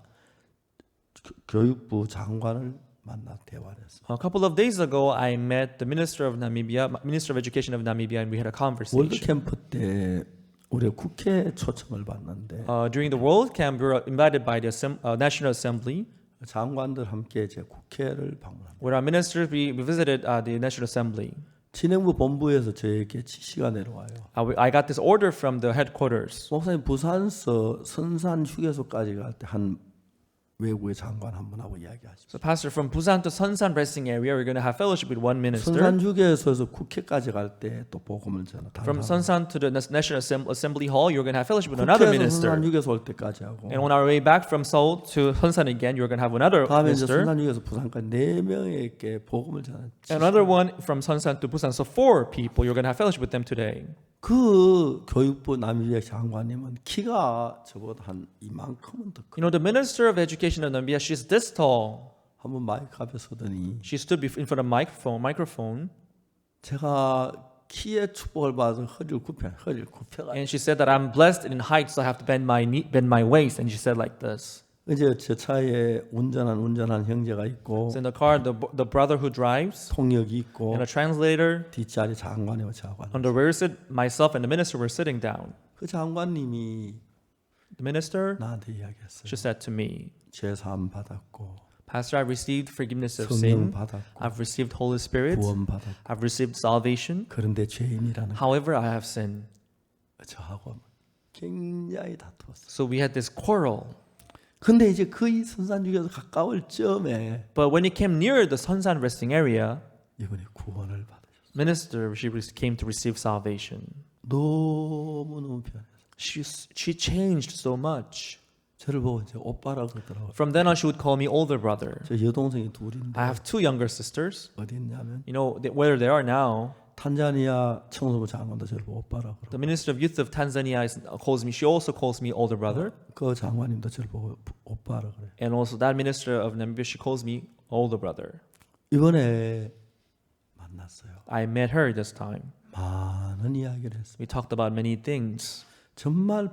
교육부 장관을 만나 대화를 했어요. A couple of days ago, I met the Minister of Namibia, Minister of Education of Namibia, and we had a conversation. 월드 캠프 때 우리 국회 초청을 받는데 During the World Camp, we were invited by the National Assembly. 장관들 함께 제 국회를 방문합니다. With our ministers, we visited the National Assembly. 진행부 본부에서 저에게 지시가 내려와요. I got this order from the headquarters. 목사님 부산서 선산 휴게소까지 갈 때 한 외국의 장관 한 분하고 이야기하십시오. So, Pastor, from Busan to Sonsan resting area, we're going to have fellowship with one minister. 선산 휴게소에서 국회까지 갈 때 또 복음을 전하. From Sonsan to the National Assembly Hall, you're going to have fellowship with another minister. 선산 휴게소 올 때까지 하고. And on our way back from Seoul to Sonsan again, you're going to have another 다음에 이제 minister. 선산 휴게소 부산까지 4명에게 복음을 전하. Another one from Sonsan to Busan. So 4 people, you're going to have fellowship with them today. 그 교육부 나미비아 장관님은 키가 저보다 한 이만큼은 더 커요. You know, the Minister of Education of Namibia, she's this tall. 한번 마이크 앞에 서더니 She stood in front of microphone, 제가 키의 축복을 받아서 허리를 굽혀가. and she said that I'm blessed in height, so I have to bend my knee, bend my waist. And she said like this. 이제 제 차에 운전한 형제가 있고 So in the car, the brother who drives, 통역이 있고 and a translator. 뒷자리 장관이와 장관. On the rear seat, myself and the minister were sitting down. 그 장관님이 The minister, 나한테 이야기했어요. she said to me, 죄사함 받았고 Pastor, I've received forgiveness of 성령 sin. 받았고 I've received Holy Spirit. 구원 받았고 I've received salvation. 그런데 죄인이라는 거 However, I have sinned. 저하고 굉장히 다투었어요. So we had this quarrel. 근데 이제 거의 선산주에서 가까울 쯤에 But when it came near the Sonsan resting area, 이번에 구원을 받으셨어요. minister, she came to receive salvation. 너무너무 변했어요. She changed so much. 저를 보고 이제 오빠라고 그러더라고요. From then on, she would call me older brother. 저 여동생이 둘인데 I have 2 younger sisters. 어디 있냐면 You know where they are now. 탄자니아 청소부 장관도 저를 보고 오빠라고 그러고 The Minister of Youth of Tanzania calls me. She also calls me older brother. 그 장관님도 저를 보고 오빠라고 그래요. And also that Minister of Namibia, she calls me older brother. 이번에 만났어요. I met her this time. 많은 이야기를 했어요. We talked about many things. 정말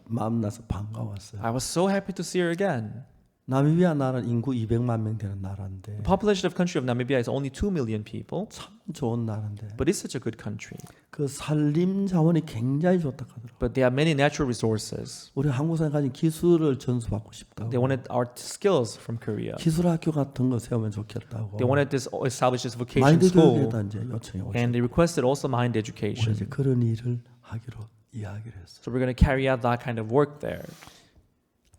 만나서 반가웠어요. I was so happy to see her again. 나미비아 나라는 인구 200만 명 되는 나라인데 The population of country of Namibia is only 2 million people, 참 좋은 나라인데 but it's such a good country. 그 산림 자원이 굉장히 좋다 하더라고요. But they have many natural resources. 우리 한국 사람이 가진 기술을 전수받고 싶다고. They wanted our skills from Korea. 기술 학교 같은 거 세우면 좋겠다고. They wanted this establish this vocation 마인드 school, 교육에다 이제 요청이 오죠. and they requested also mind 우리 education. 이제 그런 일을 하기로 이야기를 했어요. So we're going to carry out that kind of work there.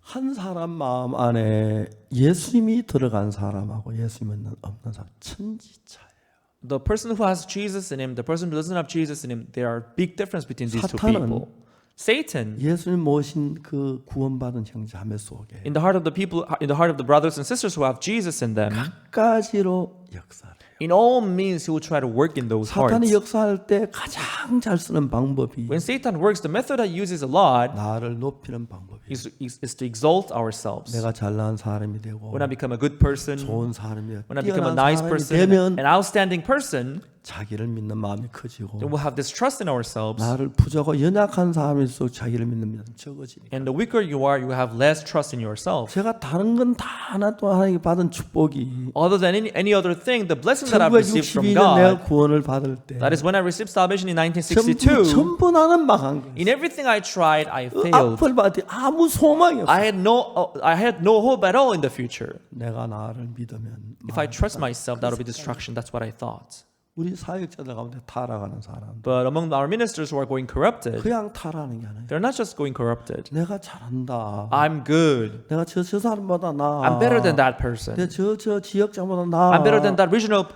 한 사람 마음 안에 예수님이 들어간 사람하고 예수님은 없는 사람 천지차예요. The person who has Jesus in him, the person who doesn't have Jesus in him, there are big difference between these two 사탄은 people. Satan, 예수님 모신 그 구원받은 형제 자매 속에 in the heart of the people, in the heart of the brothers and sisters who have Jesus in them, 가지로 역사를 해요. in all means he will try to work in those 사탄이 hearts. 역사할 때 가장 잘 쓰는 방법이 When Satan works, the method that he uses a lot 나를 높이는 방법이에요. is to exalt ourselves. 내가 잘난 사람이 되고 When I become a good person, 좋은 사람이 when I become a 뛰어난 nice 사람이 person, 되면 an outstanding person, 자기를 믿는 마음이 커지고 then we'll have this trust in ourselves. 나를 부족하고 연약한 사람일수록 자기를 믿는 믿음이 적어지니까. And the weaker you are, you have less trust in yourself. 제가 다른 건 다 하나도 하나님께 받은 축복이 Other than any other thing, the blessing that I've received from 1962년 내가 God, 구원을 받을 때 that is when I received salvation in 1962. 전부 나는 망한 거예요. In everything I tried, I failed. 앞을 봤더니 아무 소망이 없어. I had no hope at all in the future. 내가 나를 믿으면 If I trust myself, that will be destruction. That's what I thought. 우리 사역자들 가운데 타락하는 사람 But among our ministers who are going corrupted, 그냥 타락하는 게 아니에요. they're not just going corrupted. 내가 잘한다. I'm good. 내가 저 사람보다 나아. I'm better than that person. 내가 저 지역장보다 나아. I'm better than that regional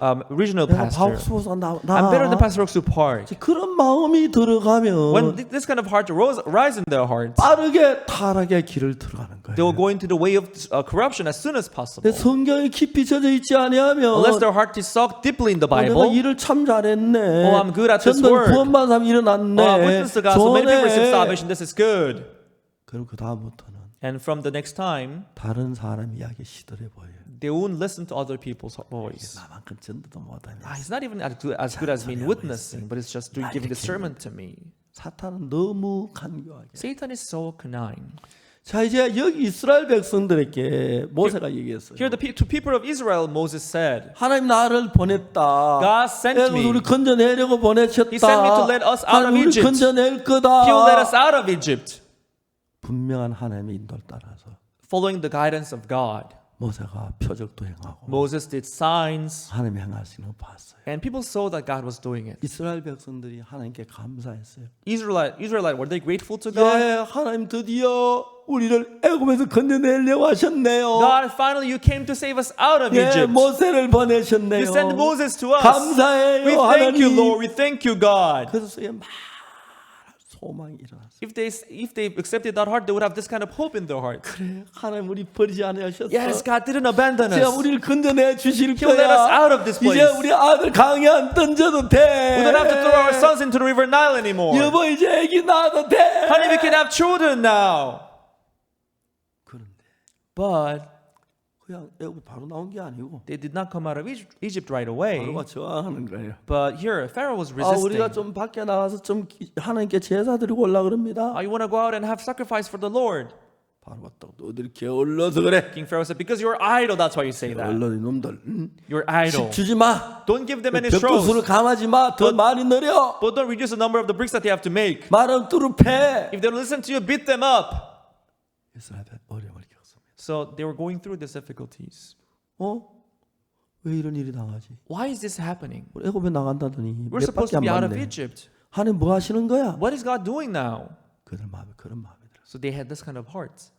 내가 pastor. 박수보다 나아. I'm better than Pastor Roxu Park. 그런 마음이 들어가면 When this kind of heart rise in their hearts, 빠르게 타락의 길을 들어가는 they will 거예요. go into the way of corruption as soon as possible. 내 성경에 깊이 젖어 있지 아니하면 Unless their heart is soaked deeply in the 내가 Bible. 일을 참 잘했네. I'm good at this 전도 work. 구원받은 사람 일어났네. Witness to God, so many people receive 좋네. salvation. This is good. 그럼 그 다음부터는 And from the next time, 다른 사람 이야기 시들해 보여요. They won't listen to other people's voice. 나만큼 전도도 못하네. He's not even as good as me in witnessing, but it's just doing, giving the sermon to me. 사탄은 너무 간교하게. Satan is so cunning. 자 이제 여기 이스라엘 백성들에게 모세가 얘기했어요. Here, to people of Israel, Moses said, 하나님 나를 보냈다. God sent me. 우리 건져내려고 보내셨다. He sent me to let us out of 하나님 우리 Egypt. 건져낼 거다. He will let us out of Egypt. 분명한 하나님의 인도를 따라서 Following the guidance of God, 모세가 표적도 행하고 Moses did signs, 하나님이 행하시는 걸 봤어요. and people saw that God was doing it. 이스라엘 백성들이 하나님께 감사했어요. Israelite, were they grateful to God? 예, 하나님 드디어 우리를 애굽에서 건져내려고 하셨네요. God, finally you came to save us out of 예, Egypt. 모세를 보내셨네요. You sent Moses to us. 감사해요, We thank you, 하나님. Lord. We thank you, God. 그래서 속에 많은 소망이 일어났어요. If they accepted that heart, they would have this kind of hope in their heart. 그래, 하나님 우리 버리지 않으셨어. Yes, God didn't abandon 제가 us. 우리를 건져내 주실 He'll let us 거야. out of this place. 이제 우리 아들 강에 안 던져도 돼. We don't have to throw our sons into the river Nile anymore. 여보 이제 애기 낳아도 돼. Honey, we can have children now. 그런데 But 그냥 애굽 바로 나온 게 아니고 they did not come out of Egypt right away. 바로가 저항하는 거예요. But here, Pharaoh was 아, 우리가 resisting. 좀 밖에 나가서 좀 하나님께 제사 드리고 올라 그럽니다. You want to go out and have sacrifice for the Lord? 바로가 또 너희들이 게을러서 그래. King Pharaoh said, because you're idle, that's why you say that. 게을러 놈들. You're idle. 주지 마. Don't give them any 벽돌수를 straws. 감하지 마. 더 많이 늘려. But don't reduce the number of the bricks that they have to make. 말은 뚜루 패. If they don't listen to you, beat them up. 이스라엘 어려움을 겪습니다. So they were going through these difficulties. 왜 이런 일이 당하지? Why is this happening? 우리 애굽에 나간다더니 We're 몇 supposed 밖에 to 안 be out of 맞네. Egypt. 하나님 뭐 하시는 거야? What is God doing now? 그들 마음에 그런 마음이 들어요. So they had this kind of heart.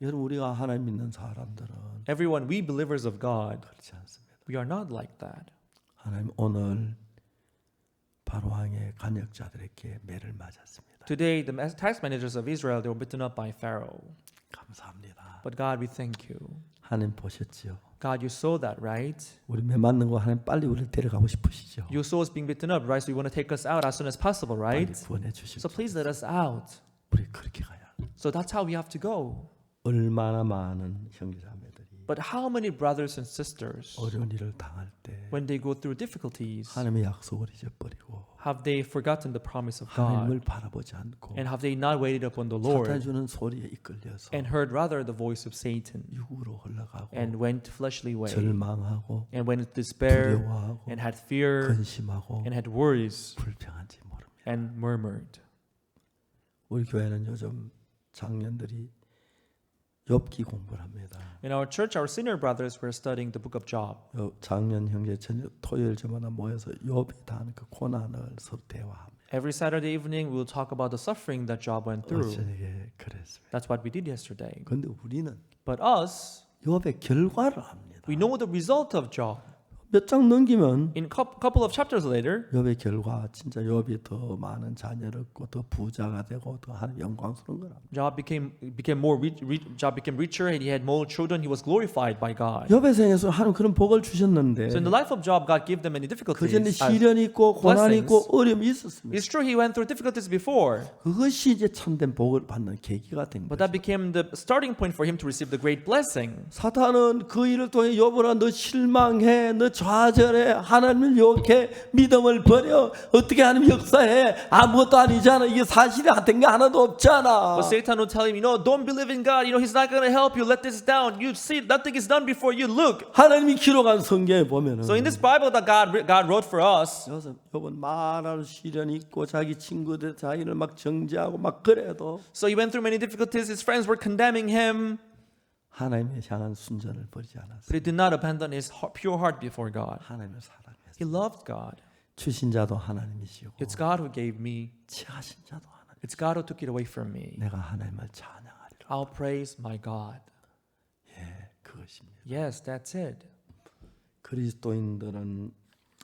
여러분 우리가 하나님 믿는 사람들은 Everyone, we believers of God, 그렇지 않습니다. we are not like that. 하나님 오늘 바로왕의 간역자들에게 매를 맞았습니다. Today, the tax managers of Israel, they were beaten up by Pharaoh. 감사합니다. But God, we thank you. 하나님 보셨지요? God, you saw that, right? 우리 매 맞는 거 하나님 빨리 우리를 데려가고 싶으시죠? You saw us being beaten up, right? So you want to take us out as soon as possible, 빨리 right? 구원해 주십시오. So please let us out. 우리 그렇게 가야 합니다. So that's how we have to go. 얼마나 많은 형제자매들이 But how many brothers and sisters, 어려운 일을 당할 때 when they go through difficulties, 하나님의 약속을 잊어버리고 have they forgotten the promise of 하나님을 God? 바라보지 않고 And have they not waited upon the 사탄 Lord 주는 소리에 이끌려서 and heard rather the voice of Satan 육으로 흘러가고 and went fleshly way 절망하고 and went in despair 두려워하고 and had fear 근심하고 and had worries 불평한지 모릅니다. and murmured? 우리 교회는 요즘 장년들이 욥기 공부를 합니다. In our church, our senior brothers were studying the book of Job. 장년 형제 저녁 토요일 저마다 모여서 욥이 당하는 그 고난을 서로 대화합니다. Every Saturday evening, we'll talk about the suffering that Job went through. 어제에 그랬습니다. That's what we did yesterday. 그런데 우리는 But us, 욥의 결과를 합니다. we know the result of Job. 몇 장 넘기면 In a couple of chapters later, 욥의 결과 진짜 욥이 더 많은 자녀를 얻고 더 부자가 되고 더 하는 영광스러운 거라. Job became Job became richer and he had more children. He was glorified by God. 욥의 생에서 하나님 그런 복을 주셨는데 So in the life of Job, God gave them many 그 difficulties. 전에 시련이 있고 고난이 있고 어려움이 있었습니다. It's true he went through difficulties before, 그것이 이제 참된 복을 받는 계기가 된 but 거죠. that became the starting point for him to receive the great blessing. 사탄은 그 일을 통해 욥아 너 실망해 너 좌절해 하나님을 욕해 믿음을 버려 어떻게 하나님 역사해 아무것도 아니잖아 이게 사실이 된 게 하나도 없잖아. But Satan will tell him, don't believe in God. He's not going to help you. Let this down. You see, nothing is done before you. Look. 하나님이 기록한 성경에 보면은 So in this Bible that God wrote for us, 여기서 욥은 말하는 시련이 있고 자기 친구들 자기를 막 정죄하고 막 그래도 so he went through many difficulties. His friends were condemning him, 하나님의 향한 순전을 버리지 않았어요. but he did not abandon his pure heart before God. 하나님을 사랑했어요. He loved God. 주신 자도 하나님이시고 It's God who gave me. 취하신 자도 하나님. It's God who took it away from me. 내가 하나님을 찬양하리라. I'll praise my God. 예, 그것입니다. Yes, that's it. 그리스도인들은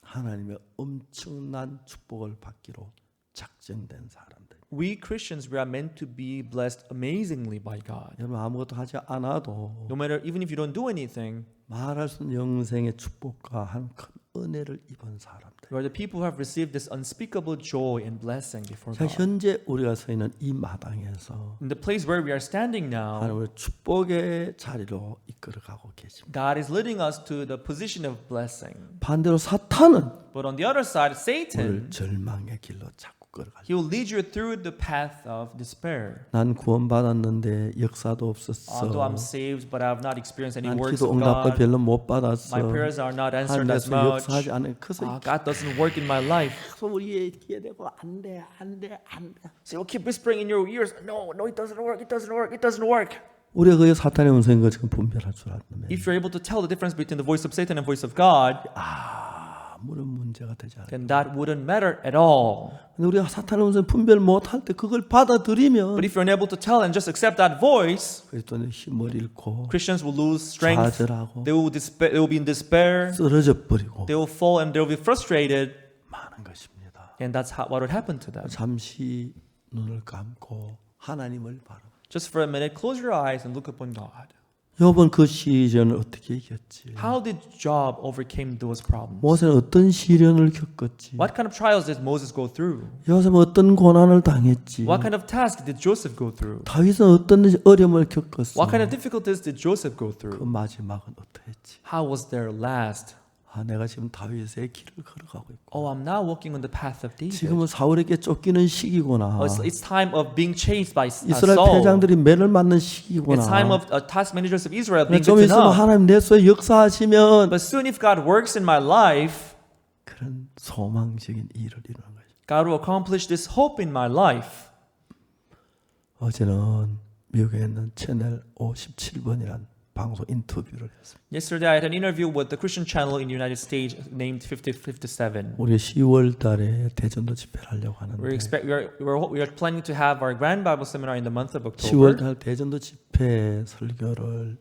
하나님의 엄청난 축복을 받기로 작정된 사람들. We Christians, we are meant to be blessed amazingly by God. 여러분 아무것도 하지 않아도 No matter, even if you don't do anything, 말할 수 없는 영생의 축복과 은혜를 입은 사람들. You are the people who have received this unspeakable joy and blessing before 자, God. 현재 우리가 서 있는 이 마당에서 In the place where we are standing now, 하나님을 축복의 자리로 이끌어가고 계십니다. God is leading us to the position of blessing. 반대로 사탄은 But on the other side, 우리를 Satan, 절망의 길로 자꾸 끌어가죠. he will lead you through the path of despair. 난 구원받았는데 역사도 없었어. Although I'm saved, but I have not experienced any 난 works 기도 of 응답도 God. 별로 못 받았어. My prayers are not answered as 하나님께서 much. 역사하지 않아요. 그래서 God doesn't work in my life. 계속 우리의 귀에 대고 안 돼. So you'll keep whispering in your ears, no, it doesn't work, it doesn't work, it doesn't work. 우리가 그게 사탄의 음성인 거 지금 분별할 줄 알면 If you're able to tell the difference between the voice of Satan and the voice of God, 아무런 문제가 되지 않아요. then that wouldn't matter at all. 근데 우리가 사탄의 음성 분별 못할 때 그걸 받아들이면 But if you're unable to tell and just accept that voice, 그리스도는 힘을 잃고 Christians will lose strength. 좌절하고 They will be in despair. 쓰러져 버리고 They will fall and they will be frustrated. 많은 것입니다. And that's what would happen to them. 잠시 눈을 감고 하나님을 바라. Just for a minute, close your eyes and look upon God. 욥은 그 시련을 어떻게 이겼지? How did Job overcame those problems? 모세는 어떤 시련을 겪었지? What kind of trials did Moses go through? 요셉은 어떤 고난을 당했지? What kind of task did Joseph go through? 다윗은 어떤 어려움을 겪었어? What kind of difficulties did Joseph go 그 through? 마지막은 어떠했지? How was their last? 아, 내가 지금 다윗의 길을 걸어가고 있고 Oh, I'm now walking on the path of David. 지금은 사울에게 쫓기는 시기구나. Oh, it's time of being chased by 이스라엘 Saul. 패장들이 매를 맞는 시기구나. It's time of task managers of Israel being 좀 beaten 있으면 up. 하나님 내 속에 역사하시면 But soon if God works in my life, 그런 소망적인 일을 이루는 거죠. God will accomplish this hope in my life. 어제는 미국에 있는 채널 57번이라는 방송 인터뷰를 했습니다. Yesterday I had an interview with the Christian channel in the United States named 5057. 우리 10월 달에 대전도 집회를 하려고 하는데 We are planning to have our Grand Bible Seminar in the month of 10월 October. 달 대전도 집회 설교를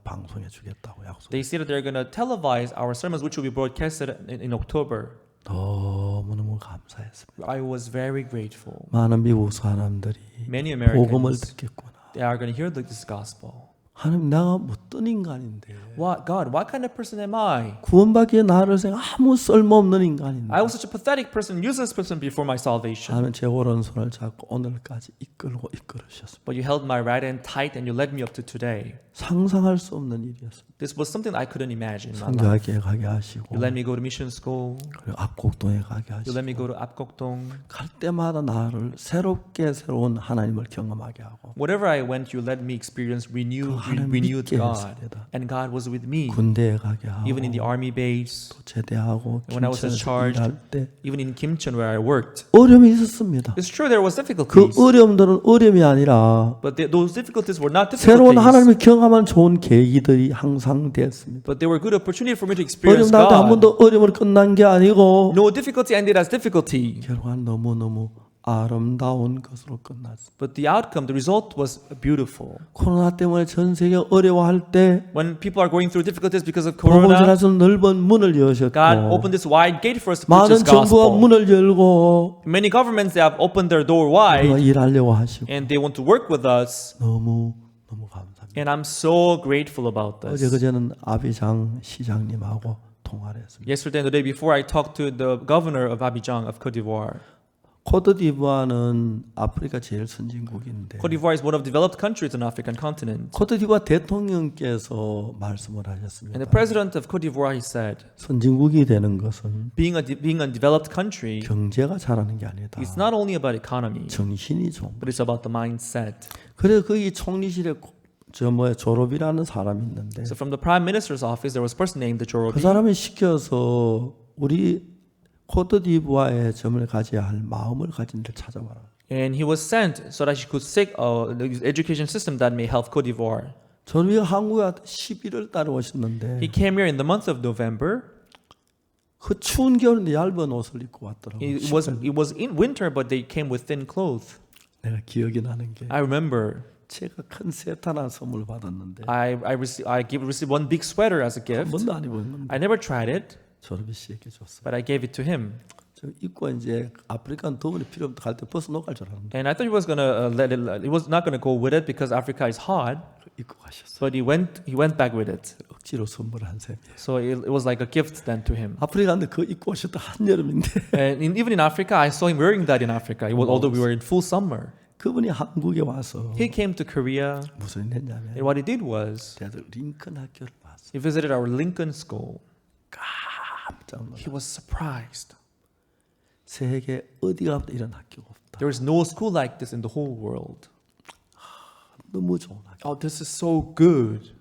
방송해 주겠다고 약속. They said that they're going to televise our sermons, which will be broadcasted in October. 너무너무 감사했습니다. I was very grateful. 많은 미국 사람들이 Many 복음을 Americans, 듣겠구나. they are going to hear this gospel. 하나님 내가 어떤 인간인데 God, what kind of person am I? 구원받기에 나를 생각 아무 쓸모없는 인간인데 I was such a pathetic person, useless person before my salvation. 하나님 제 오른손을 잡고 오늘까지 이끌으셨습니다. But you held my right hand tight and you led me up to today. 상상할 수 없는 일이었습니다. This was something I couldn't imagine in my life. 선교학교에 가게 하시고 You let me go to mission school. 그리고 압곡동에 가게 You 하시고 let me go to Apgokdong. 갈 때마다 나를 새로운 하나님을 경험하게 하고 Wherever I went, you let me experience 하나님 renewed 믿게 God. 했습니다. And God was with me. 군대에 가게 하고 Even in the army base, 또 제대하고 when I was 김천에서 discharged, 일할 때 even in Kimcheon where I worked. 어려움이 있었습니다. It's true there was 그 difficulties. 어려움들은 어려움이 아니라 But those difficulties were not 새로운 difficulties. 하나님을 경험한 좋은 계기들이 항상 되었습니다. But they were good opportunity for me to 어려움 experience 날 때 한 God. 번도 어려움을 끝난 게 아니고 No difficulty ended as difficulty. 결국은 너무너무 아름다운 것으로 끝났습니다. But the outcome, the result was beautiful. 코로나 때문에 전 세계 어려워할 때 When people are going through difficulties because of 복음을 Corona, 전해서 넓은 문을 God 여셨고 opened this wide gate for us to preach 많은 His 정부가 gospel. 문을 열고 Many governments they have opened their door 우리가 wide 일하려고 하시고 and they want to work with us. 너무 감사합니다. And I'm so grateful about 어제 this. 그제는 아비장 시장님하고 통화를 했습니다. Yesterday and the day before, I talked to the governor of Abidjan of Côte d'Ivoire. 코트디부아는 아프리카 제일 선진국인데 Côte d'Ivoire is one of the developed countries on the African continent. 코트디부아 대통령께서 말씀을 And 하셨습니다. the president of Côte d'Ivoire, he said, 선진국이 되는 것은 being a developed country, 경제가 잘하는 게 아니다. it's not only about economy, 정신이 좋은. but it's about the mindset. 그래서 거기 총리실에 졸업이라는 사람이 있는데 So from the prime minister's office, there was a person named the 그 Jorobi. 사람이 시켜서 우리 코트디부아에 점을 가져야 할 마음을 가진 데를 찾아봐라. And he was sent so that he could seek the education system that may help Côte d'Ivoire. 졸업이 한국에 11월 달에 오셨는데 He came here in the month of November. 그 추운 겨울인데 얇은 옷을 입고 왔더라고요. It was in winter, but they came with thin clothes. 내가 기억이 나는 게 I remember 제가 큰 세트 하나 선물 받았는데 I received one big sweater as a 한 gift. 번도 안 입었는데 I never tried it. 조르비 씨에게 줬어요. but I gave it to him. 저 입고 이제 아프리카는 더우니 필요 없다 갈 때 벗어놓을 줄 알았는데 And I thought he was gonna let it. He was not gonna go with it because Africa is hot. 입고 가셨어요. But he went back with it. 억지로 선물한 셈이에요. So it was like a gift then to him. 아프리카인데 그거 입고 오셨다 한여름인데 Even in Africa, I saw him wearing that in Africa. Although we were in full summer, 그분이 한국에 와서 he came to Korea, 무슨 일 했냐면 and what he did was 대들 링컨 학교를 봤어요. he visited our Lincoln School. 깜짝 놀랐어요. He was surprised. 세계 어디 가도 이런 학교가 없다. There is no school like this in the whole world. 너무 좋은 학교. Oh, this is so good.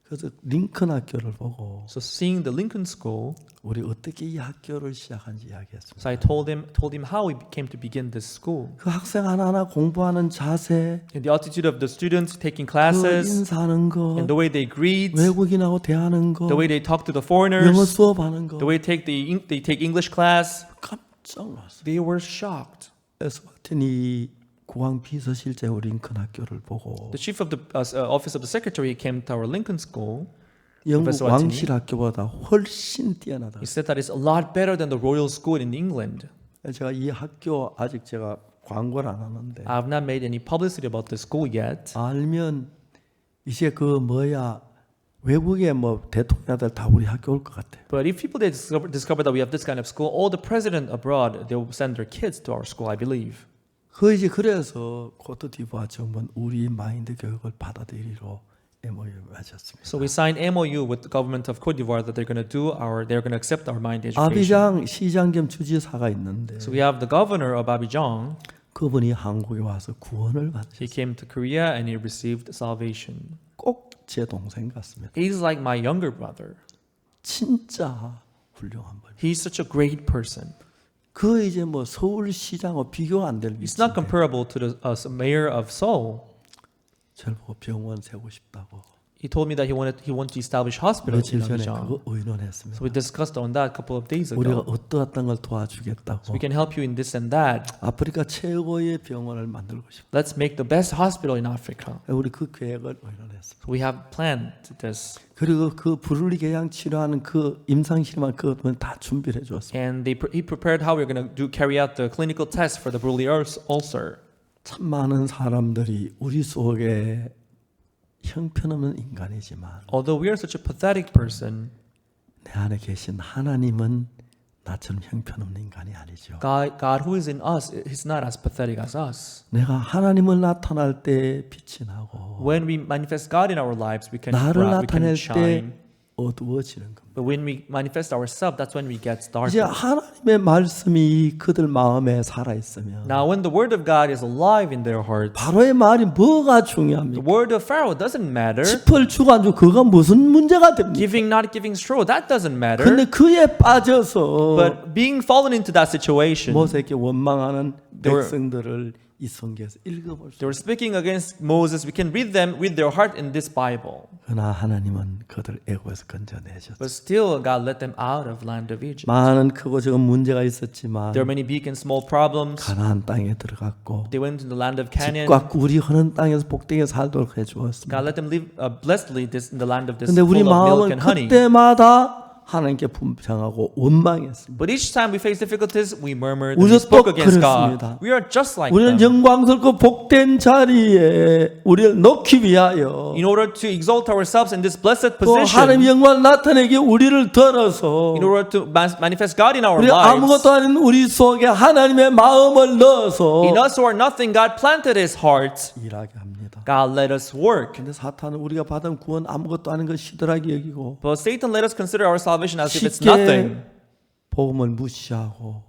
그래서 링컨 학교를 보고 So seeing the Lincoln School, 우리 어떻게 이 학교를 시작한지 이야기했습니다. so I told him how we came to begin this school. 그 학생 하나하나 공부하는 자세, And the attitude of the students taking 그 classes, 인사하는 거, and the way they greet, 외국인하고 대하는 거, the way they talk to the 영어 foreigners, 수업하는 거 the way they take English class, 깜짝 놀랐어요. they were shocked. 에스와틴이 국왕 비서실장 링컨 학교를 보고 The chief of the office of the secretary came to our Lincoln School. 영국 Professor Watson. 왕실 학교보다 훨씬 뛰어나다. He said that it's a lot better than the royal school in England. 제가 이 학교 아직 제가 광고를 안 하는데 I have not made any publicity about the school yet. 알면 이제 그 뭐야 외국의 뭐 대통령들 다 우리 학교 올 것 같아요. But if people they discover that we have this kind of school, all the president abroad they will send their kids to our school, I believe. 그 이제 그래서 코트디부아 정부는 우리 마인드 교육을 받아들이기로 MOU 하셨습니다. So we signed MOU with the government of Cote d'Ivoire that they're going to accept our mind education. 아비장 시장 겸 주지사가 있는데 So we have the governor of Abidjan. 그분이 한국에 와서 구원을 받으셨어요. He came to Korea and he received salvation. 꼭 제 동생 같습니다. He's like my younger brother. 진짜 훌륭한 분. He's such a great person. 그 이제 뭐 서울시장하고 비교가 안 될 It's not 위치인데 comparable to the mayor of Seoul. 저를 보고 병원 세우고 싶다고 He told me that he wanted to establish hospitals in 며칠 전에 Abidjan. 그거 의논했습니다. So we discussed on that a couple of days 우리가 ago. 어떠한 걸 도와주겠다고 We can help you in this and that. 아프리카 최고의 병원을 만들고 싶다. Let's make the best hospital in Africa. 우리 그 계획을 의논했습니다. So we have planned this. 그리고 그 부르리 계양 치료하는 그 임상실험한 그것은 다 준비를 해주었습니다. And he prepared how we're going to carry out the clinical test for the Brûlé ulcer. 참 많은 사람들이 우리 속에 형편없는 인간이지만 Although we are such a pathetic person, 내 안에 계신 하나님은 나처럼 형편없는 인간이 아니죠. God who is in us is not as pathetic as us. 내가 하나님을 나타날 때 빛이 나고 When we manifest God in our lives, we can 나를 나타낼 shine. 때 어두워지는 겁니다. But when we manifest ourselves, that's when we get 이제 darker. 하나님의 말씀이 그들 마음에 살아 있으면 Now, when the word of God is alive in their hearts, 바로의 말이 뭐가 the 중요합니까? word of Pharaoh doesn't matter. 짚을 주고 안 주고 그가 무슨 문제가 됩니까? Giving, not giving straw, that doesn't matter. 근데 그에 빠져서 But being fallen into that situation, 모세에게 원망하는 They were- 백성들을 이 성경에서 읽어볼 수 they were speaking against Moses. We can read them with their heart in this Bible. 그러나 하나님은 그들 애고에서 건져내셨어요. But still, God let them out of land of Egypt. 많은 크고 적은 문제가 있었지만 There are many big and small problems. 가나안 땅에 들어갔고 They went into the land of Canaan. 집과 꿀이 흐르는 땅에서 복되게 살도록 해주었습니다. God let them live blessedly in the land of this 근데 우리 full of milk 마음은 and honey. 그때마다 하나님께 분평하고 원망했습니다. But each time we face difficulties, we murmured and we 우리도 spoke against 그렇습니다. God. We are just like 우리는 them. 영광스럽고 복된 자리에 우리를 놓기 위하여 In order to exalt ourselves in this blessed 또 하나님 position, 영광을 나타내기 우리를 들어서 in order to manifest God in our 우리 lives, 아무것도 아닌 우리 속에 하나님의 마음을 넣어서 in us who are nothing, God planted His heart. 일하게 합니다. God let us work. 근데 사탄은 우리가 받은 구원 아무것도 아닌 걸 시들하게 여기고 But Satan let us consider our salvation as if it's 쉽게 nothing. 복음을 무시하고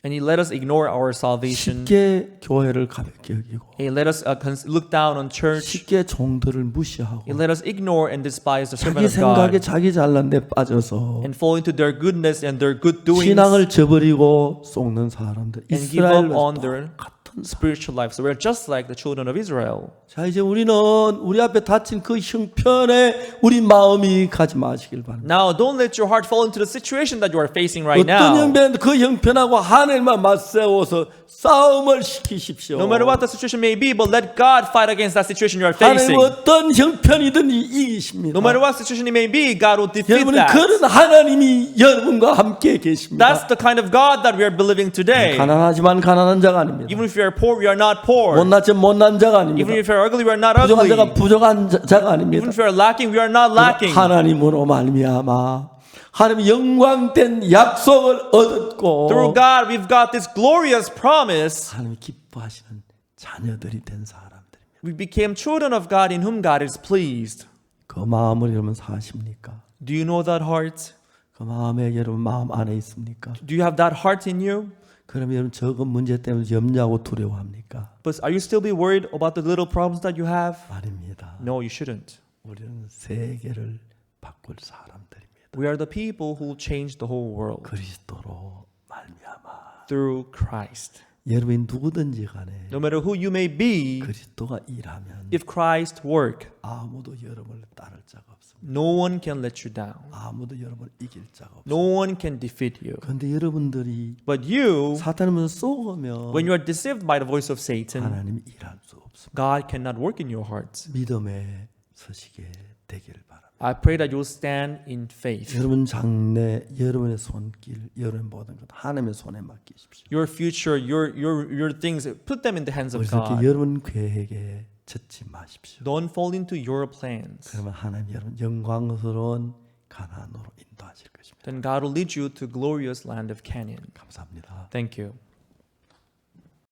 And He let us ignore our salvation. 쉽게 교회를 가볍게 여기고 He let us look down on church. 쉽게 종들을 무시하고 He let us ignore and despise the servant 자기 of 생각에 God. 자기 잘난 데 빠져서 And fall into their goodness and their good doings. 신앙을 저버리고 속는 사람들 And give up on 이스라엘에서 their 같은 spiritual life. So we're just like the children of Israel. 자, 이제 우리는 우리 앞에 닥친 그 형편에 우리 마음이 가지 마시길 바랍니다. Now, don't let your heart fall into the situation that you are facing right 어떤 now. 형편 그 형편하고 하나님만 맞세워서 싸움을 시키십시오. No matter what the situation may be, but let God fight against that situation you are 하나님 facing. 어떤 형편이든 이기십니다. No matter what situation it may be, God will defeat 여러분은 that. 그런 하나님이 여러분과 함께 계십니다. That's the kind of God that we are believing today. 가난하지만 가난한 자가 아닙니다. Even if we are poor, we are not poor. 못났지만 못난 자가 아닙니다. Even if we are ugly, we are not 부족한 자가 ugly. 부족한 자가 아닙니다. Even if we are lacking, we are not lacking. 하나님으로 말미암아 하나님 영광된 약속을 얻었고 Through God, we've got this glorious promise. 하나님 기뻐하시는 자녀들이 된 사람들입니다. We became children of God in whom God is pleased. 그 마음을 여러분 사십니까? Do you know that heart? 그 마음에 여러분 마음 안에 있습니까? Do you have that heart in you? 그럼 여러분 적은 문제 때문에 염려하고 두려워합니까? But are you still be worried about the little problems that you have? 아닙니다. No, you shouldn't. 우리는 세계를 바꿀 사람들입니다. We are the people who will change the whole world 그리스도로 말미암아 through Christ. 여러분이 누구든지 간에 No matter who you may be, 그리스도가 일하면 if Christ work, 아무도 여러분을 따를 자가 없습니다. no one can let you down. 아무도 여러분을 이길 자가 없습니다. No one can defeat you. 그런데 여러분들이 But you, 사탄을 쏘으면 when you are deceived by the voice of Satan, 하나님이 일할 수 없습니다. God cannot work in your hearts. 믿음에 서시게 되기를 바랍니다. I pray that you will stand in faith. 여러분 장래, 여러분의 손길, 여러분의 모든 것 하나님의 손에 맡기십시오. Your future, your things, put them in the hands of 그렇게 God. 여러분 계획에 젖지 마십시오. Don't fall into your plans. 그러면 하나님 여러분 영광스러운 가나안으로 인도하실 것입니다. Then God will lead you to glorious land of Canaan. 감사합니다. Thank you.